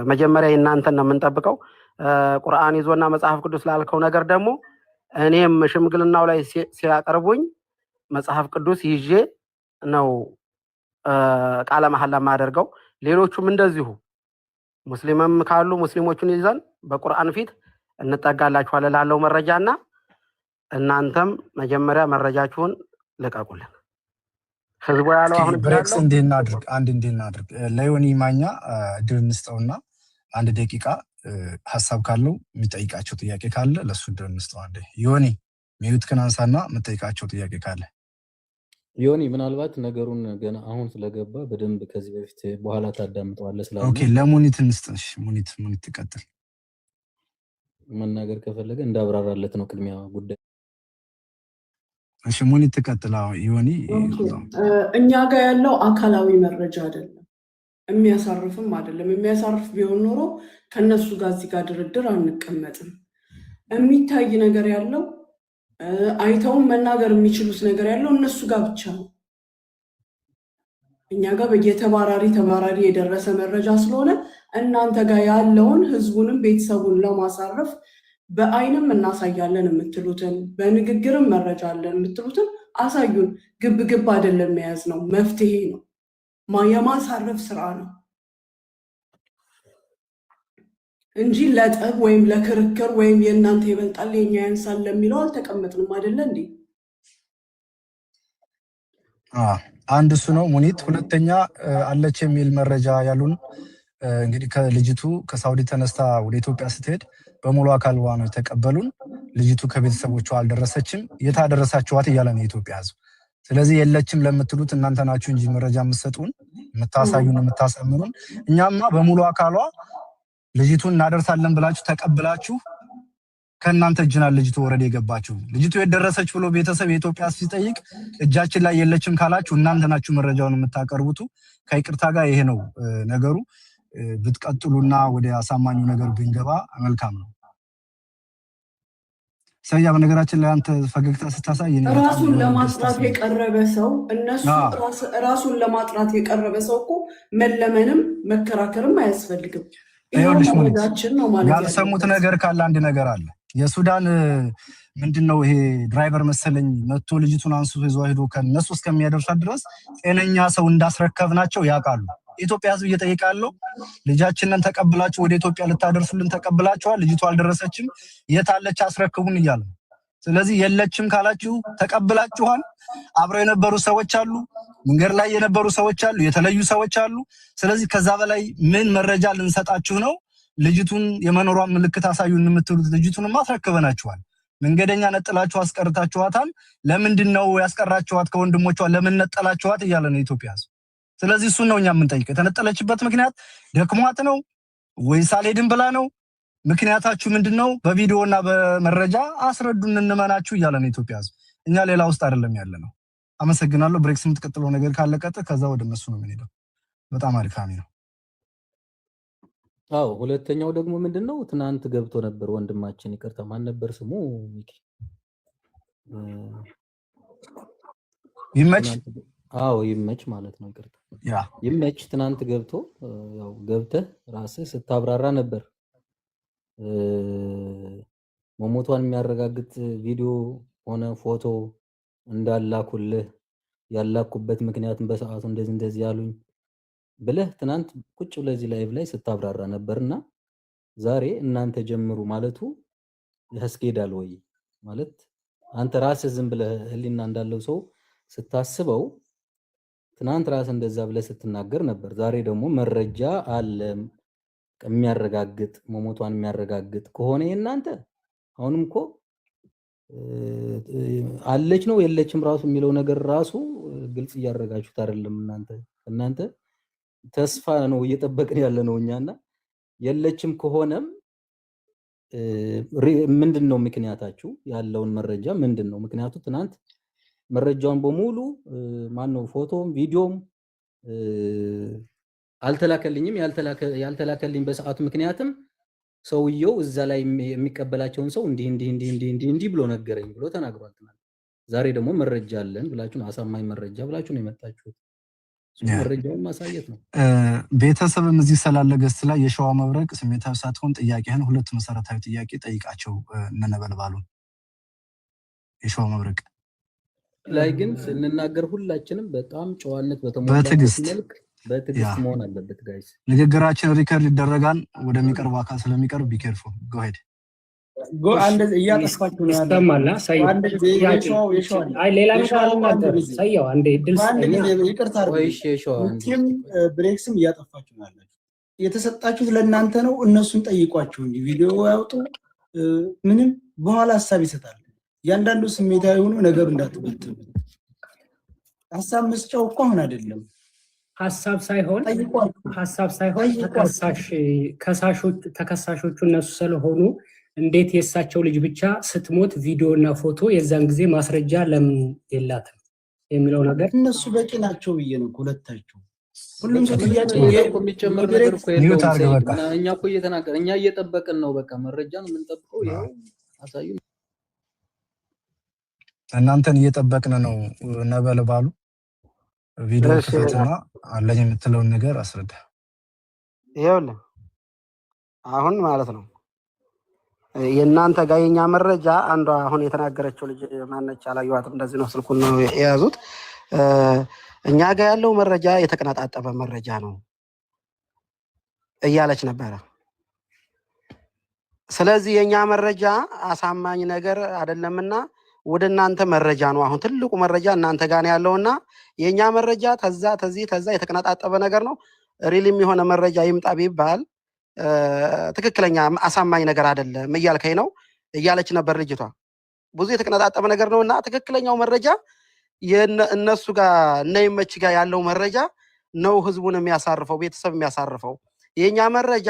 መጀመሪያ እናንተን ነው የምንጠብቀው። ቁርአን ይዞና መጽሐፍ ቅዱስ ላልከው ነገር ደግሞ እኔም ሽምግልናው ላይ ሲያቀርቡኝ መጽሐፍ ቅዱስ ይዤ ነው ቃለ መሐላ ማደርገው። ሌሎቹም እንደዚሁ ሙስሊምም ካሉ ሙስሊሞቹን ይዘን በቁርአን ፊት እንጠጋላችኋለን ላለው መረጃና እናንተም መጀመሪያ መረጃችሁን ልቀቁልን። ህዝቡ ያለው አሁን ብሬክስ እንድናድርግ ለዮኒ ማኛ እድል እንስጠውና 1 ደቂቃ ሀሳብ ካለው የሚጠይቃቸው ጥያቄ ካለ ለሱ እድል እንስጠው። አንዴ ዮኒ ሚዩት ከናንሳና የምጠይቃቸው ጥያቄ ካለ ዮኒ ምናልባት ነገሩን ገና አሁን ስለገባ በደንብ ከዚህ በፊት በኋላ ታዳምጠዋለህ ስላለ ኦኬ፣ ለሙኒት እንስጥሽ። ሙኒት ትቀጥል። መናገር ከፈለገ እንዳብራራለት ነው ቅድሚያ ጉዳይ። እሺ ሙኒት ትቀጥል። ዮኒ እኛ ጋር ያለው አካላዊ መረጃ አይደለም፣ የሚያሳርፍም አይደለም። የሚያሳርፍ ቢሆን ኖሮ ከነሱ ጋር እዚህ ጋር ድርድር አንቀመጥም። የሚታይ ነገር ያለው አይተውም መናገር የሚችሉት ነገር ያለው እነሱ ጋር ብቻ ነው። እኛ ጋር ተባራሪ የደረሰ መረጃ ስለሆነ እናንተ ጋር ያለውን ህዝቡንም ቤተሰቡን ለማሳረፍ በአይንም እናሳያለን የምትሉትን በንግግርም መረጃ አለን የምትሉትን አሳዩን። ግብ አይደለም መያዝ ነው፣ መፍትሄ ነው፣ የማሳረፍ ስራ ነው እንጂ ለጠብ ወይም ለክርክር ወይም የእናንተ ይበልጣል የኛ ያንሳል ለሚለው አልተቀመጥንም አይደለ እንዴ? አንድ እሱ ነው ሙኒት። ሁለተኛ አለች የሚል መረጃ ያሉን እንግዲህ ከልጅቱ ከሳውዲ ተነስታ ወደ ኢትዮጵያ ስትሄድ በሙሉ አካልዋ ነው የተቀበሉን። ልጅቱ ከቤተሰቦቿ አልደረሰችም። የታደረሳችኋት እያለ ነው የኢትዮጵያ ህዝብ። ስለዚህ የለችም ለምትሉት እናንተ ናችሁ እንጂ መረጃ የምትሰጡን የምታሳዩን የምታሳምኑን። እኛማ በሙሉ አካሏ ልጅቱን እናደርሳለን ብላችሁ ተቀብላችሁ ከእናንተ እጅና ልጅቱ ወረድ የገባችሁ። ልጅቱ የደረሰች ብሎ ቤተሰብ የኢትዮጵያ ሲጠይቅ እጃችን ላይ የለችም ካላችሁ እናንተ ናችሁ መረጃውን የምታቀርቡት። ከይቅርታ ጋር ይሄ ነው ነገሩ። ብትቀጥሉና ወደ አሳማኙ ነገር ብንገባ መልካም ነው። ሰያ በነገራችን ላይ አንተ ፈገግታ ስታሳይ ራሱን ለማጥራት የቀረበ ሰው ራሱን ለማጥራት የቀረበ ሰው እኮ መለመንም መከራከርም አያስፈልግም። ይኸውልሽ ያልሰሙት ነገር ካለ አንድ ነገር አለ። የሱዳን ምንድነው ይሄ ድራይቨር መሰለኝ መጥቶ ልጅቱን አንስቶ ይዞ ሄዶ ከነሱ እስከሚያደርሳት ድረስ ጤነኛ ሰው እንዳስረከብናቸው ያውቃሉ። ኢትዮጵያ ህዝብ እየጠየቀ ያለው ልጃችንን ተቀብላችሁ ወደ ኢትዮጵያ ልታደርሱልን ተቀብላችኋል፣ ልጅቱ አልደረሰችም፣ የታለች አስረክቡን እያለ ነው። ስለዚህ የለችም ካላችሁ ተቀብላችኋል። አብረው የነበሩ ሰዎች አሉ፣ መንገድ ላይ የነበሩ ሰዎች አሉ፣ የተለዩ ሰዎች አሉ። ስለዚህ ከዛ በላይ ምን መረጃ ልንሰጣችሁ ነው? ልጅቱን የመኖሯን ምልክት አሳዩን የምትሉት ልጅቱን ማስረክበናችኋል። መንገደኛ ነጥላችሁ አስቀርታችኋታል። ለምንድን ነው ያስቀራችኋት? ከወንድሞቿ ለምን ነጠላችኋት እያለ ነው ኢትዮጵያ ህዝብ። ስለዚህ እሱን ነው እኛ የምንጠይቀው። የተነጠለችበት ምክንያት ደክሟት ነው ወይስ አልሄድም ብላ ነው? ምክንያታችሁ ምንድነው? በቪዲዮና በመረጃ አስረዱን እንመናችሁ እያለ ነው ኢትዮጵያ ህዝብ። እኛ ሌላ ውስጥ አይደለም ያለ ነው። አመሰግናለሁ። ብሬክስ የምትቀጥለው ነገር ካለቀጥ ከዛ ወደ እነሱ ነው የምንሄደው። በጣም አድካሚ ነው። አዎ ሁለተኛው ደግሞ ምንድነው? ትናንት ገብቶ ነበር ወንድማችን፣ ይቅርታ ማን ነበር ስሙ? ሚኪ ይመች። አዎ ይመች ማለት ነው። ይቅርታ ይመች። ትናንት ገብቶ ያው ገብተህ ራስህ ስታብራራ ነበር። መሞቷን የሚያረጋግጥ ቪዲዮ ሆነ ፎቶ እንዳላኩልህ ያላኩበት ምክንያቱም በሰዓቱ እንደዚህ ያሉኝ ብለህ ትናንት ቁጭ ለዚህ ላይቭ ላይ ስታብራራ ነበርና ዛሬ እናንተ ጀምሩ ማለቱ ያስኬዳል ወይ? ማለት አንተ ራስህ ዝም ብለህ ህሊና እንዳለው ሰው ስታስበው ትናንት ራስህ እንደዛ ብለህ ስትናገር ነበር። ዛሬ ደግሞ መረጃ አለ የሚያረጋግጥ መሞቷን የሚያረጋግጥ ከሆነ እናንተ አሁንም እኮ አለች ነው የለችም ራሱ የሚለው ነገር ራሱ ግልጽ እያደረጋችሁት አይደለም። እናንተ ተስፋ ነው እየጠበቅን ያለ ነው እኛና የለችም ከሆነም ምንድነው ምክንያታችሁ? ያለውን መረጃ ምንድነው ምክንያቱ? ትናንት መረጃውን በሙሉ ማነው ፎቶም ቪዲዮም አልተላከልኝም። ያልተላከልኝ በሰዓቱ ምክንያቱም ሰውየው እዛ ላይ የሚቀበላቸውን ሰው እንዲህ ብሎ ነገረኝ ብሎ ተናግሯል ትናንት። ዛሬ ደግሞ መረጃ አለን ብላችሁ ነው አሳማኝ መረጃ ብላችሁ ነው የመጣችሁት። መረጃውን ማሳየት ነው። ቤተሰብም እዚህ ስላለ ገስት ላይ የሸዋ መብረቅ ስሜታዊ ሳትሆን ጥያቄህን ሁለት መሰረታዊ ጥያቄ ጠይቃቸው እነነበልባሉ የሸዋ መብረቅ ላይ ግን ስንናገር ሁላችንም በጣም ጨዋነት በተሞላበት መልክ በትዕግስት መሆን አለበት ጋይስ። ንግግራችን ሪከርድ ይደረጋል ወደሚቀርበው አካል ስለሚቀርብ ቢኬርፉ ጎ ሄድ ጎ አንድ እያጠፋችሁ ነው ያስተማላ ሳይው አንድ የሸዋ አይ ሌላ ነገር አልናገር ሳይው አንድ ድል ይቅርታ አድርጉ። ብሬክስም እያጠፋችሁ ነው ያላችሁ። የተሰጣችሁት ለእናንተ ነው። እነሱን ጠይቋቸው እንጂ ቪዲዮ ያውጡ ምንም በኋላ ሐሳብ ይሰጣል። ያንዳንዱ ስሜታዊ ሆኖ ነገሩ እንዳትበትሉ። ሐሳብ መስጫው እኮ አሁን አይደለም። ሐሳብ ሳይሆን ተከሳሾቹ እነሱ ስለሆኑ እንዴት የእሳቸው ልጅ ብቻ ስትሞት ቪዲዮ እና ፎቶ የዛን ጊዜ ማስረጃ ለምን የላትም የሚለው ነገር እነሱ በቂ ናቸው ብዬ ነው። ሁለታቸው ሁሉም ሰው ጥያቄ የሚጨምር ነገር እኮ የለውም። እኛ እኮ እየተናገርን እኛ እየጠበቅን ነው። በቃ መረጃ ነው የምንጠብቀው። ይሄው አሳዩ። እናንተን እየጠበቅን ነው። ነበልባሉ ቪዲዮ ክፈትና አለኝ የምትለውን ነገር አስረዳ። ይኸውልህ አሁን ማለት ነው የእናንተ ጋር የኛ መረጃ አንዷ አሁን የተናገረችው ልጅ ማነች አላየኋትም። እንደዚህ ነው ስልኩን ነው የያዙት። እኛ ጋር ያለው መረጃ የተቀነጣጠበ መረጃ ነው እያለች ነበረ። ስለዚህ የኛ መረጃ አሳማኝ ነገር አይደለምና ወደ እናንተ መረጃ ነው። አሁን ትልቁ መረጃ እናንተ ጋር ነው ያለውና የኛ መረጃ ተዛ የተቀነጣጠበ ነገር ነው። ሪልም የሆነ መረጃ ይምጣ ቢባል ትክክለኛ አሳማኝ ነገር አይደለም እያልከኝ ነው እያለች ነበር ልጅቷ። ብዙ የተቀነጣጠበ ነገር ነውና ትክክለኛው መረጃ እነሱ ጋር ነይመች ጋር ያለው መረጃ ነው ህዝቡን የሚያሳርፈው፣ ቤተሰብ የሚያሳርፈው። የኛ መረጃ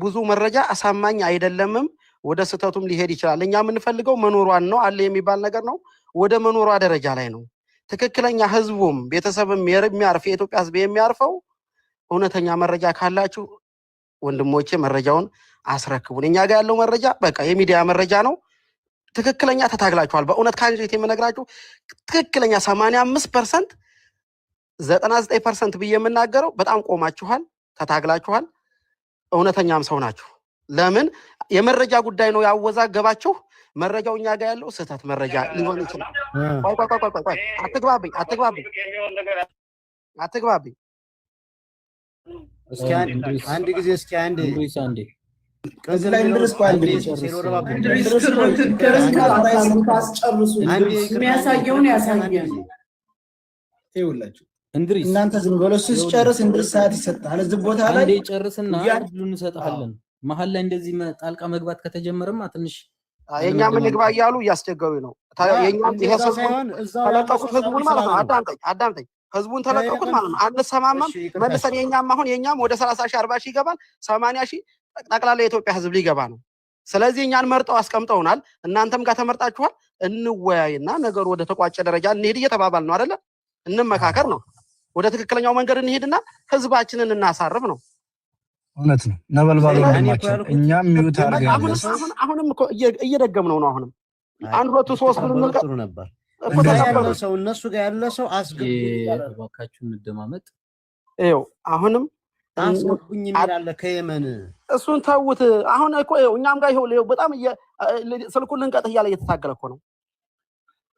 ብዙ መረጃ አሳማኝ አይደለምም፣ ወደ ስህተቱም ሊሄድ ይችላል። እኛ የምንፈልገው መኖሯን ነው አለ የሚባል ነገር ነው። ወደ መኖሯ ደረጃ ላይ ነው ትክክለኛ ህዝቡም ቤተሰብም የሚያርፍ የኢትዮጵያ ህዝብ የሚያርፈው። እውነተኛ መረጃ ካላችሁ ወንድሞቼ መረጃውን አስረክቡን። እኛ ጋር ያለው መረጃ በቃ የሚዲያ መረጃ ነው። ትክክለኛ ተታግላችኋል። በእውነት ካንጀት የምነግራችሁ ትክክለኛ 85% 99% ብዬ የምናገረው በጣም ቆማችኋል፣ ተታግላችኋል። እውነተኛም ሰው ናችሁ። ለምን የመረጃ ጉዳይ ነው ያወዛገባችሁ። መረጃው እኛ ጋር ያለው ስህተት መረጃ ሊሆን ይችላል። ቆይ አትግባብኝ። እስኪ አንድ ጊዜ እስኪ አንድ ከዚህ ላይ እንድርስ አንድ የሚያሳየውን ያሳየን። ይኸውላችሁ እንድሪስ እናንተ ዝም ብሎ ሲጨርስ እንድርስ ሰዓት ይሰጣል። እዚህ ቦታ ላይ አንዴ ጨርስና እድሉን እንሰጣለን። መሀል ላይ እንደዚህ ጣልቃ መግባት ከተጀመረማ ትንሽ የኛ ምን ግባ እያሉ እያስቸገሩ ነው። የኛም ይሄ ሰው ተለቀቁት ህዝቡን ማለት ነው። አዳምጠኝ ህዝቡን ተለቀቁት ማለት ነው። አንሰማማም መልሰን የኛም ወደ 30 ሺህ 40 ሺህ ይገባል። 80 ሺህ ጠቅላላ የኢትዮጵያ ህዝብ ሊገባ ነው። ስለዚህ እኛን መርጠው አስቀምጠውናል። እናንተም ጋር ተመርጣችኋል። እንወያይና ነገሩ ወደ ተቋጨ ደረጃ እንሄድ እየተባባል ነው አይደለ? እንመካከር ነው። ወደ ትክክለኛው መንገድ እንሄድና ህዝባችንን እናሳርፍ ነው። እውነት ነው። ነበልባሉ ወንድማችን እኛም ሚውት አድርገን አሁንም እኮ እየደገምነው ነው። አሁንም 1 2 3 ብለን ጥሩ ነበር። ሰው እነሱ ጋር ያለ ሰው እባካችሁ እንደማመጥ ይኸው አሁንም አስገቡኝ ይላል ከየመን። እሱን ተውት። አሁን እኮ እኛም ጋር ይኸው በጣም ስልኩን ልንቀጥ እያለ እየተታገለ እኮ ነው።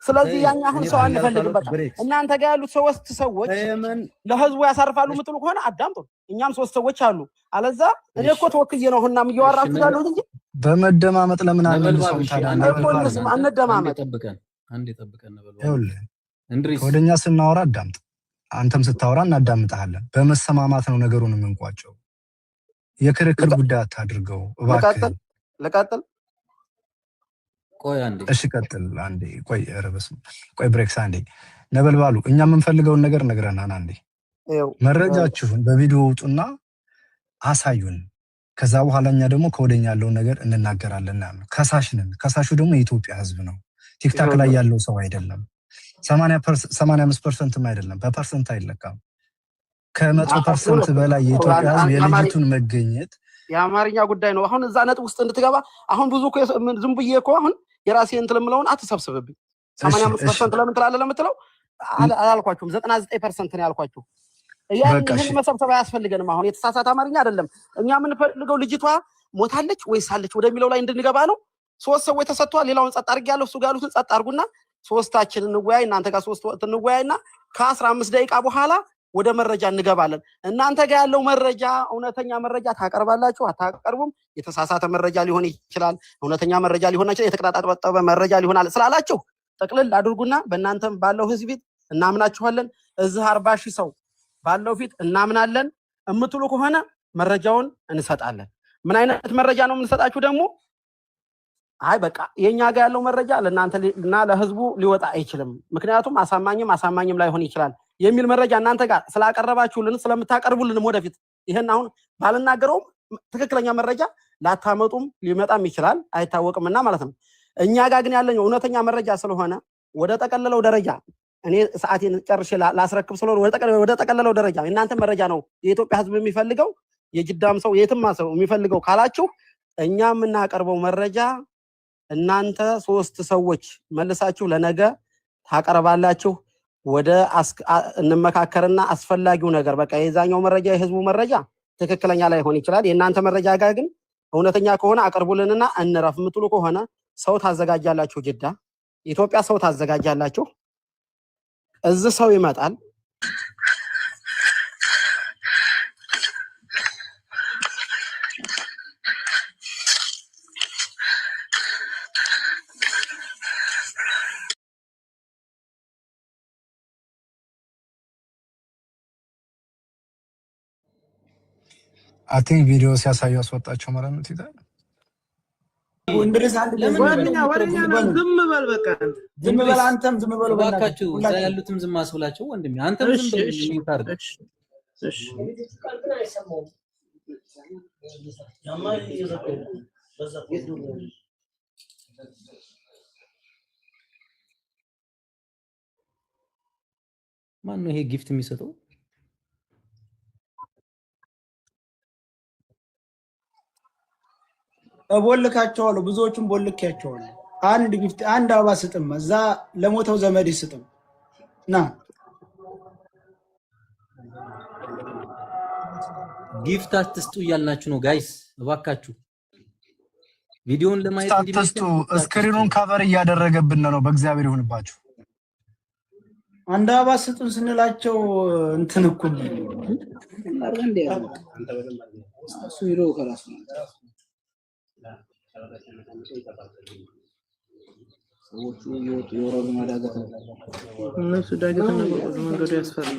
ስለዚህ ያኛ አሁን ሰው አንፈልግም። በቃ እናንተ ጋር ያሉት 3 ሰዎች ለህዝቡ ያሳርፋሉ የምትሉ ከሆነ አዳምጡ። እኛም 3 ሰዎች አሉ። አለዛ እኔ እኮ ተወክዬ ነው እና እያወራችሁ ያለሁት እንጂ በመደማመጥ ለምን አንልሰው አንደማመጥ። አንዴ ጠብቀን ነበር። ይኸውልህ ወደኛ ስናወራ አዳምጥ፣ አንተም ስታወራ እናዳምጣለን። በመሰማማት ነው ነገሩን የምንቋጨው። የክርክር ጉዳይ አታድርገው እባክህ። ልቀጥል? ቆይ አንዴ። እሺ ቀጥል። አንዴ ቆይ፣ ኧረ በስመ አብ። ቆይ ብሬክስ አንዴ። ነበልባሉ እኛ የምንፈልገውን ነገር ነግረናል። አንዴ መረጃችሁን በቪዲዮ ውጡና አሳዩን። ከዛ በኋላ እኛ ደግሞ ከወደኛ ያለውን ነገር እንናገራለን። ከሳሽ ነን። ከሳሹ ደግሞ የኢትዮጵያ ህዝብ ነው። ቲክታክ ላይ ያለው ሰው አይደለም። 85%ም አይደለም፣ በፐርሰንት አይለካም። ከ100% በላይ የኢትዮጵያ ህዝብ የልጅቱን መገኘት የአማርኛ ጉዳይ ነው። አሁን እዛ ነጥብ ውስጥ እንድትገባ አሁን ብዙ እኮ ዝም ብዬ እኮ አሁን የራሴ እንትን የምለውን አትሰብስብብኝ። 85% ለምን ትላለህ ለምትለው አላልኳችሁም። 99% ነው ያልኳችሁ። ይሄን መሰብሰብ አያስፈልገንም። አሁን የተሳሳተ አማርኛ አይደለም። እኛ የምንፈልገው ልጅቷ ሞታለች ወይስ አለች ወደሚለው ላይ እንድንገባ ነው። 3 ሰዎች ተሰጥቷል። ሌላውን ጸጥ አድርጌያለሁ። እሱ ጋር ያሉትን ጸጥ አድርጉና 3ታችን እንወያይ። እናንተ ጋር 3 እንወያይና ከ15 ደቂቃ በኋላ ወደ መረጃ እንገባለን። እናንተ ጋር ያለው መረጃ እውነተኛ መረጃ ታቀርባላችሁ አታቀርቡም? የተሳሳተ መረጃ ሊሆን ይችላል፣ እውነተኛ መረጃ ሊሆን ይችላል፣ የተቀጣጠበ መረጃ ሊሆናል ስላላችሁ ጠቅልል አድርጉና በእናንተም ባለው ህዝብ ፊት እናምናችኋለን። እዚህ 40 ሺህ ሰው ባለው ፊት እናምናለን እምትሉ ከሆነ መረጃውን እንሰጣለን። ምን አይነት መረጃ ነው የምንሰጣችሁ ደግሞ? አይ በቃ የኛ ጋር ያለው መረጃ ለእናንተ እና ለህዝቡ ሊወጣ አይችልም፣ ምክንያቱም አሳማኝም ላይሆን ይችላል የሚል መረጃ እናንተ ጋር ስላቀረባችሁልን ስለምታቀርቡልንም ወደፊት ይሄን አሁን ባልናገረውም ትክክለኛ መረጃ ላታመጡም ሊመጣም ይችላል አይታወቅምና ማለት ነው። እኛ ጋር ግን ያለኝ እውነተኛ መረጃ ስለሆነ ወደ ጠቀለለው ደረጃ እኔ ሰዓቴን ጨርሼ ላስረክብ ስለሆነ ወደ ጠቀለለው ደረጃ እናንተ መረጃ ነው የኢትዮጵያ ህዝብ የሚፈልገው፣ የጅዳም ሰው የትማ ሰው የሚፈልገው ካላችሁ እኛ የምናቀርበው መረጃ እናንተ 3 ሰዎች መልሳችሁ ለነገ ታቀርባላችሁ። ወደ እንመካከርና አስፈላጊው ነገር በቃ የዛኛው መረጃ የህዝቡ መረጃ ትክክለኛ ላይሆን ይችላል። የእናንተ መረጃ ጋር ግን እውነተኛ ከሆነ አቅርቡልንና እንረፍ የምትሉ ከሆነ ሰው ታዘጋጃላችሁ። ጅዳ ኢትዮጵያ ሰው ታዘጋጃላችሁ። እዚህ ሰው ይመጣል። አይ ቲንክ ቪዲዮ ሲያሳዩ አስወጣቸው ማለት ነው። ይታል እንድሪስ አንድ ወደኛ ነው። ዝም በል በቃ ዝም በል አንተም ዝም በል ባካችሁ። እዛ ያሉትም ዝም አስብላቸው ወንድሜ። አንተም ዝም በል የሚታርግ እሺ ማን ነው ይሄ ጊፍት የሚሰጠው? ቦልካቸዋለሁ፣ ብዙዎቹም ቦልካቸዋለሁ። አንድ ጊፍት አንድ አበባ ስጥም፣ እዛ ለሞተው ዘመድ ስጥም። ና ጊፍት አትስጡ እያልናችሁ ነው ጋይስ፣ እባካችሁ ቪዲዮውን ለማየት አትስጡ። ስክሪኑን ከቨር እያደረገብን ነው። በእግዚአብሔር ይሁንባችሁ። አንድ አበባ ስጡን ስንላቸው እንትን እኮ እነሱ ዳገት መንገዱ ያስፈራል።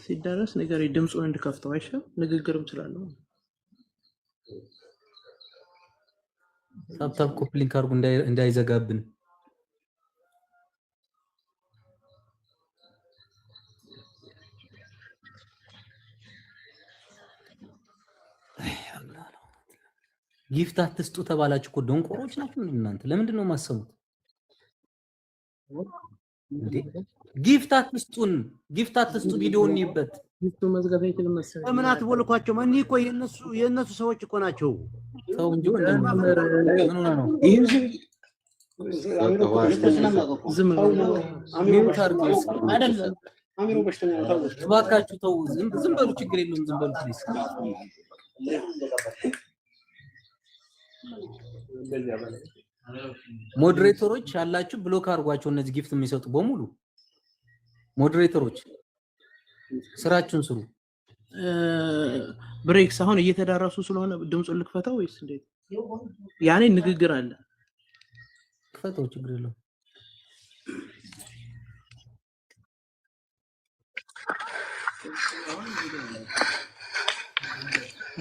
ሲደረስ ነገር ድምጹን እንድከፍተው አይሻል? ንግግርም ስላለው ታፕታፕ ኮፕሊንግ አድርጉ እንዳይዘጋብን። ጊፍት አትስጡ ተባላችሁ እኮ ደንቆሮች ናችሁ እናንተ። ለምንድን ነው የማሰሙት እንዴ? ጊፍት አትስጡን፣ ጊፍት አትስጡ። ቪዲዮውን እንይበት። ጊፍቱ መዝጋት አይችልም መሰለኝ። ለምን አትቦልኳቸው? እኔ እኮ የነሱ ሰዎች እኮ ናቸው። ተው እንጂ ወንድም ምን ሆነ ነው? ዝም ሚውት አድርጉ አይደለም። እባካችሁ ተው፣ ዝም በሉ፣ ችግር የለውም። ዝም በሉ ፕሊዝ። ሞዴሬተሮች ያላችሁ ብሎክ አድርጓቸው። እነዚህ ጊፍት የሚሰጡ በሙሉ ሞዴሬተሮች ስራችሁን ስሩ። ብሬክስ አሁን እየተዳረሱ ስለሆነ ድምጹን ልክፈታው ወይስ እንዴት? ያኔ ንግግር አለ። ክፈተው፣ ችግር የለውም።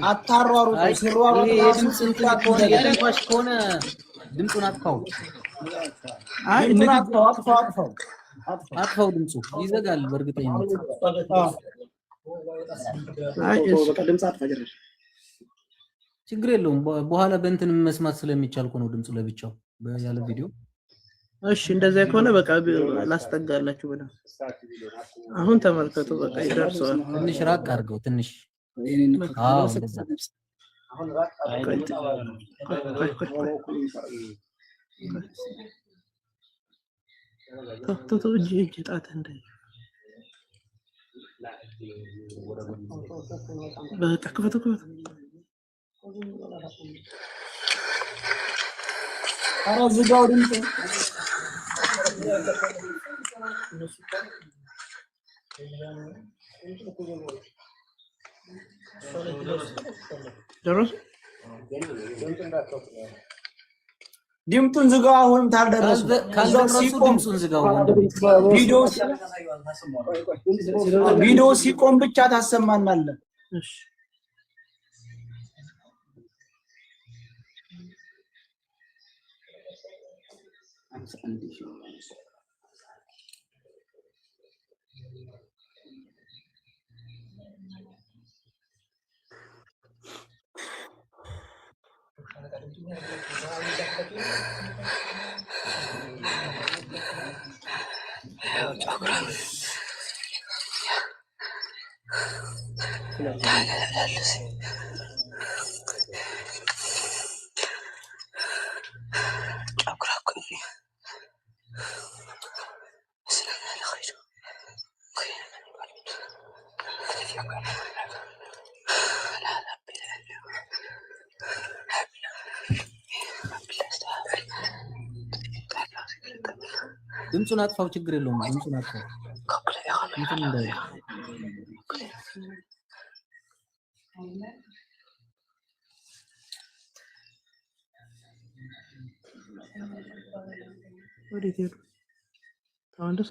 አታሯሩ ሲሯሩ የድምጽ እንትን ከሆነ የትንፋሽ ከሆነ ድምጹን አጥፋው። አይ አጥፋው፣ ድምጹ ይዘጋል በእርግጠኝነት። አይ እሺ፣ ድምጽ አጥፋ ጀረሽ፣ ችግር የለውም። በኋላ በእንትን መስማት ስለሚቻል እኮ ነው ድምጹ ለብቻው ያለ ቪዲዮ። እሺ፣ እንደዛ ከሆነ በቃ ላስጠጋላችሁ ብለ አሁን ተመልከቱ። በቃ ይደርሰዋል። ትንሽ ራቅ አድርገው፣ ትንሽ አዎ፣ እንደዛ እጅ ጣት እንደ በቃ ክፈቱ። ኧረ ዝጋው ድምፅ። ደረሱ። ድምጡን ዝጋው። አሁንም ታልደረሱ ድምጹን ዝጋው። ቪዲዮ ሲቆም ብቻ ታሰማናለህ። እሺ ድምፁን አጥፋው፣ ችግር የለውም። ድምፁን አጥፋው። እንትን እንዳይ ወዴት ሄዱ? ተመለሰ?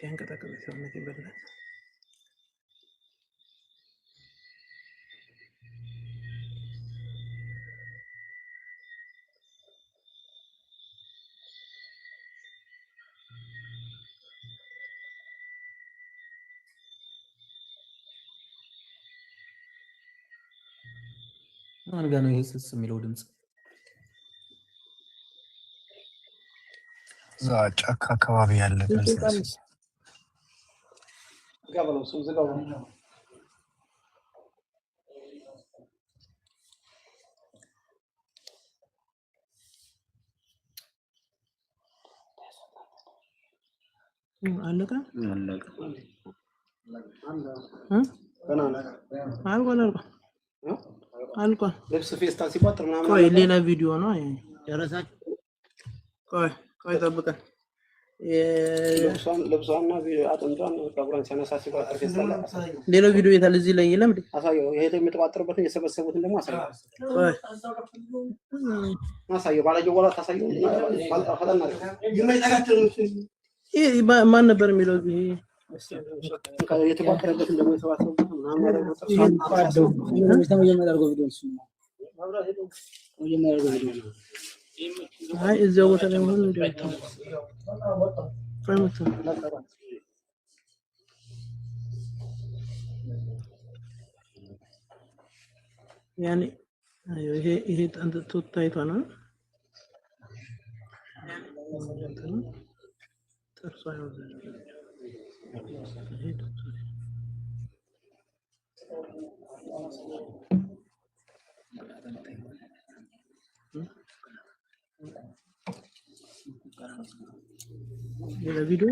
ያንቀጠቀጠ ሰውነት ይበላል። ማን ጋር ነው ይሄ ስስ የሚለው ድምፅ? እዛ ጫካ አካባቢ ያለ ድምፅ አለቀ አልቋል። ልብስ ፌስታል ሲቋጥር ምናምን ቆይ ሌላ ቪዲዮ ነው። ቆይ ጠብቀን ልብሷና አጥንቷን ፀጉሯን ሲያነሳ ሲቋጥር ፌስታል ሌላው ቪዲዮ የታለ? እዚህ ላይ የለም። አሳየው። ይሄ የሚጠቋጥርበትን የሰበሰቡትን ደግሞ አሳየው። ባላየው ወላ ታሳየው። ፈጠና ይሄ ማን ነበር የሚለው? ይሄ የተቋጠረበትን ደግሞ የሰበሰቡትን ምናምን አይ እዚያው ቦታ ላይ ሆኖ እንደው ያኔ ይሄ አንተ ታይቷና ጥርሷ ነው ሌላ ቪዲዮ